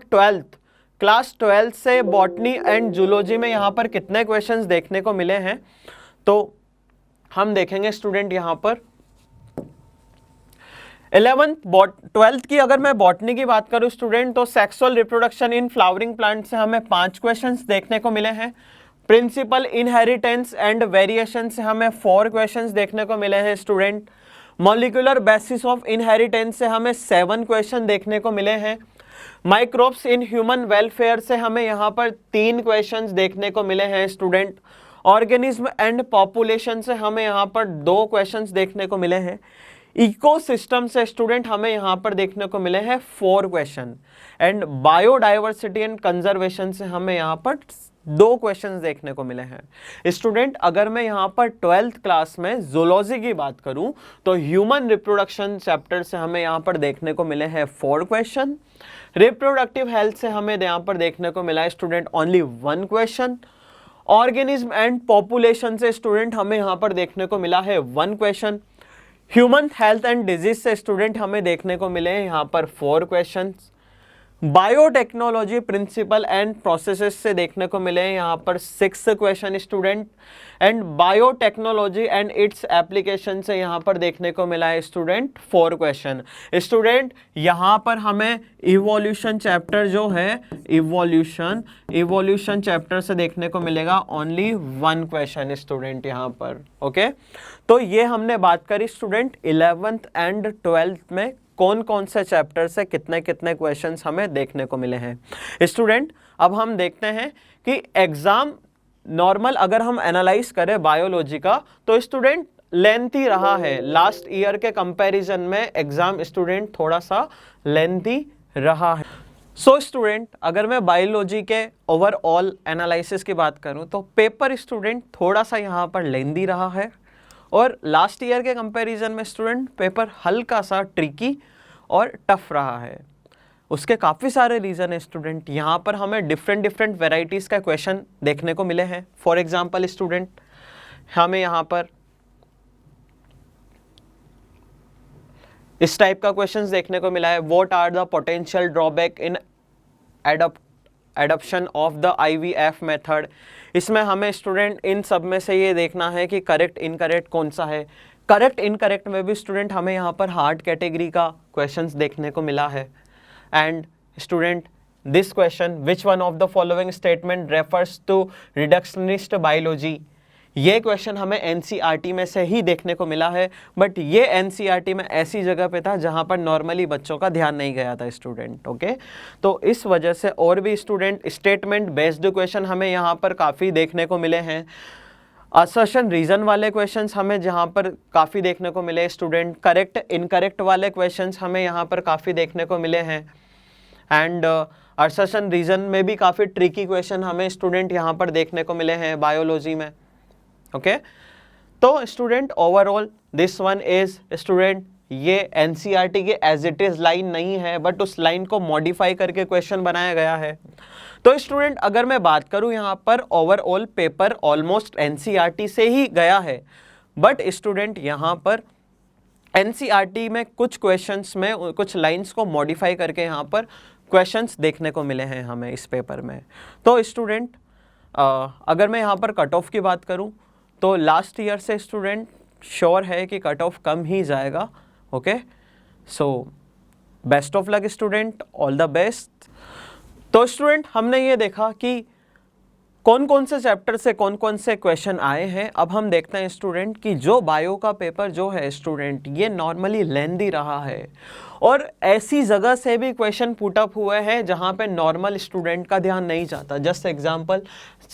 क्लास 12 से बॉटनी एंड जूलॉजी में यहाँ पर कितने क्वेश्चंस देखने को मिले हैं तो हम देखेंगे स्टूडेंट यहाँ पर 12th की अगर मैं बॉटनी की बात करूं स्टूडेंट तो sexual reproduction in flowering plant से हमें 5 क्वेश्चंस देखने को मिले हैं। प्रिंसिपल इनहेरिटेंस एंड वेरिएशन से हमें 4 क्वेश्चंस देखने को मिले हैं student. Molecular basis of inheritance से हमें 7 क्वेश्चन देखने को मिले हैं। माइक्रोब्स इन ह्यूमन वेलफेयर से हमें यहाँ पर 3 क्वेश्चंस देखने को मिले हैं स्टूडेंट। ऑर्गेनिज्म एंड पॉपुलेशन से हमें यहाँ पर 2 क्वेश्चंस देखने को मिले हैं। इकोसिस्टम से स्टूडेंट हमें यहाँ पर देखने को मिले हैं 4 question and biodiversity and conservation से हमें यहाँ पर 2 क्वेश्चंस देखने को मिले हैं। स्टूडेंट अगर मैं यहाँ पर 12th क्लास में जूलॉजी की बात करूँ तो ह्यूमन रिप्रोडक्शन चैप्टर से हमें यहाँ पर देखने को मिले हैं 4 क्वेश्चन। रिप्रोडक्टिव हेल्थ से हमें यहाँ पर देखने को मिला है student only 1 question. Organism and population से स्टूडेंट हमें यहाँ पर देखने को मिला है 1 question. Human health and disease से स्टूडेंट हमें देखने को मिले हैं यहाँ पर 4 questions. Biotechnology principle and processes से देखने को मिले हैं यहाँ पर 6 question student. And biotechnology and its application से यहाँ पर देखने को मिला है स्टूडेंट 4 क्वेश्चन। स्टूडेंट यहाँ पर हमें इवोल्यूशन चैप्टर जो है इवोल्यूशन चैप्टर से देखने को मिलेगा ओनली 1 क्वेश्चन स्टूडेंट यहाँ पर। ओके, तो ये हमने बात करी स्टूडेंट 11th एंड 12th में कौन कौन से चैप्टर से कितने कितने क्वेश्चंस हमें देखने को मिले हैं। स्टूडेंट अब हम देखते हैं कि एग्जाम नॉर्मल अगर हम एनालाइज करें बायोलॉजी का तो स्टूडेंट लेंथी रहा है। लास्ट ईयर के कंपैरिजन में एग्जाम स्टूडेंट थोड़ा सा लेंथी रहा है। सो स्टूडेंट अगर मैं बायोलॉजी के ओवरऑल एनालिसिस की बात करूं तो पेपर स्टूडेंट थोड़ा सा यहाँ पर लेंथी रहा है और लास्ट ईयर के कंपैरिजन में स्टूडेंट पेपर हल्का सा ट्रिकी और टफ रहा है। उसके काफ़ी सारे रीज़न है स्टूडेंट। यहाँ पर हमें डिफरेंट वेराइटीज़ का क्वेश्चन देखने को मिले हैं। फॉर एग्जांपल स्टूडेंट हमें यहाँ पर इस टाइप का क्वेश्चन देखने को मिला है, what are the potential drawback in adoption of the IVF method. इसमें हमें स्टूडेंट इन सब में से ये देखना है कि करेक्ट इनकरेक्ट कौन सा है। करेक्ट इनकरेक्ट में भी स्टूडेंट हमें यहाँ पर हार्ड कैटेगरी का क्वेश्चंस देखने को मिला है। And student this question which one of the following statement refers to reductionist biology, ये क्वेश्चन हमें NCERT में से ही देखने को मिला है, बट ये NCERT में ऐसी जगह पे था जहाँ पर नॉर्मली बच्चों का ध्यान नहीं गया था स्टूडेंट। ओके, तो इस वजह से और भी स्टूडेंट स्टेटमेंट बेस्ड क्वेश्चन हमें यहाँ पर काफ़ी देखने को मिले हैं। असर्शन रीजन वाले क्वेश्चंस हमें जहाँ पर काफ़ी देखने को मिले स्टूडेंट। करेक्ट इनकरेक्ट वाले क्वेश्चंस हमें यहाँ पर काफ़ी देखने को मिले हैं। एंड असर्शन रीजन में भी काफ़ी ट्रिकी क्वेश्चन हमें स्टूडेंट यहाँ पर देखने को मिले हैं बायोलॉजी में। ओके, तो student overall this one is student ये NCERT के एज इट इज़ लाइन नहीं है, बट उस लाइन को मॉडिफाई करके क्वेश्चन बनाया गया है। तो स्टूडेंट अगर मैं बात करूं यहाँ पर ओवरऑल पेपर ऑलमोस्ट NCERT से ही गया है, बट स्टूडेंट यहाँ पर NCERT में कुछ क्वेश्चंस में कुछ लाइंस को मॉडिफाई करके यहाँ पर क्वेश्चंस देखने को मिले हैं हमें इस पेपर में। तो स्टूडेंट अगर मैं यहाँ पर कट ऑफ की बात करूँ तो लास्ट ईयर से स्टूडेंट श्योर है कि कट ऑफ कम ही जाएगा। Okay, so best of luck student, all the best. तो स्टूडेंट हमने ये देखा कि कौन कौन से चैप्टर से कौन कौन से क्वेश्चन आए हैं। अब हम देखते हैं स्टूडेंट कि जो बायो का पेपर जो है स्टूडेंट ये नॉर्मली लेंथी रहा है और ऐसी जगह से भी क्वेश्चन पुट अप हुए हैं जहाँ पे नॉर्मल स्टूडेंट का ध्यान नहीं जाता। जस्ट एग्जांपल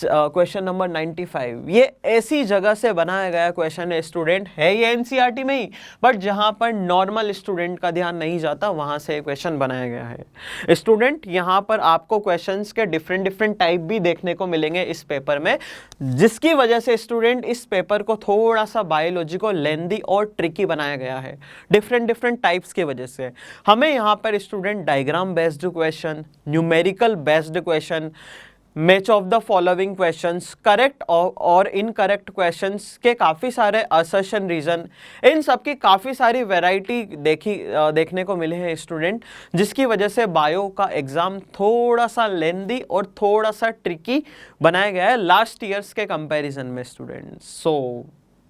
क्वेश्चन नंबर 95, ये ऐसी जगह से बनाया गया क्वेश्चन है स्टूडेंट, है ये NCERT में ही, बट जहाँ पर नॉर्मल स्टूडेंट का ध्यान नहीं जाता वहाँ से क्वेश्चन बनाया गया है। स्टूडेंट यहाँ पर आपको क्वेश्चंस के डिफरेंट टाइप भी देखने को मिलेंगे इस पेपर में, जिसकी वजह से स्टूडेंट इस पेपर को थोड़ा सा बायोलॉजी को लेंथी और ट्रिकी बनाया गया है डिफरेंट टाइप्स की वजह से। हमें यहाँ पर student diagram based question, numerical based question, match of the following questions, correct और इनकरेक्ट क्वेश्चंस के काफ़ी सारे असर्शन रीजन, इन सब की काफ़ी सारी वैरायटी देखने को मिले हैं स्टूडेंट, जिसकी वजह से बायो का एग्ज़ाम थोड़ा सा लेंथी और थोड़ा सा ट्रिकी बनाया गया है लास्ट ईयर्स के कंपैरिजन में student. So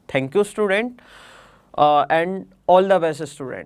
thank you student and all the best student.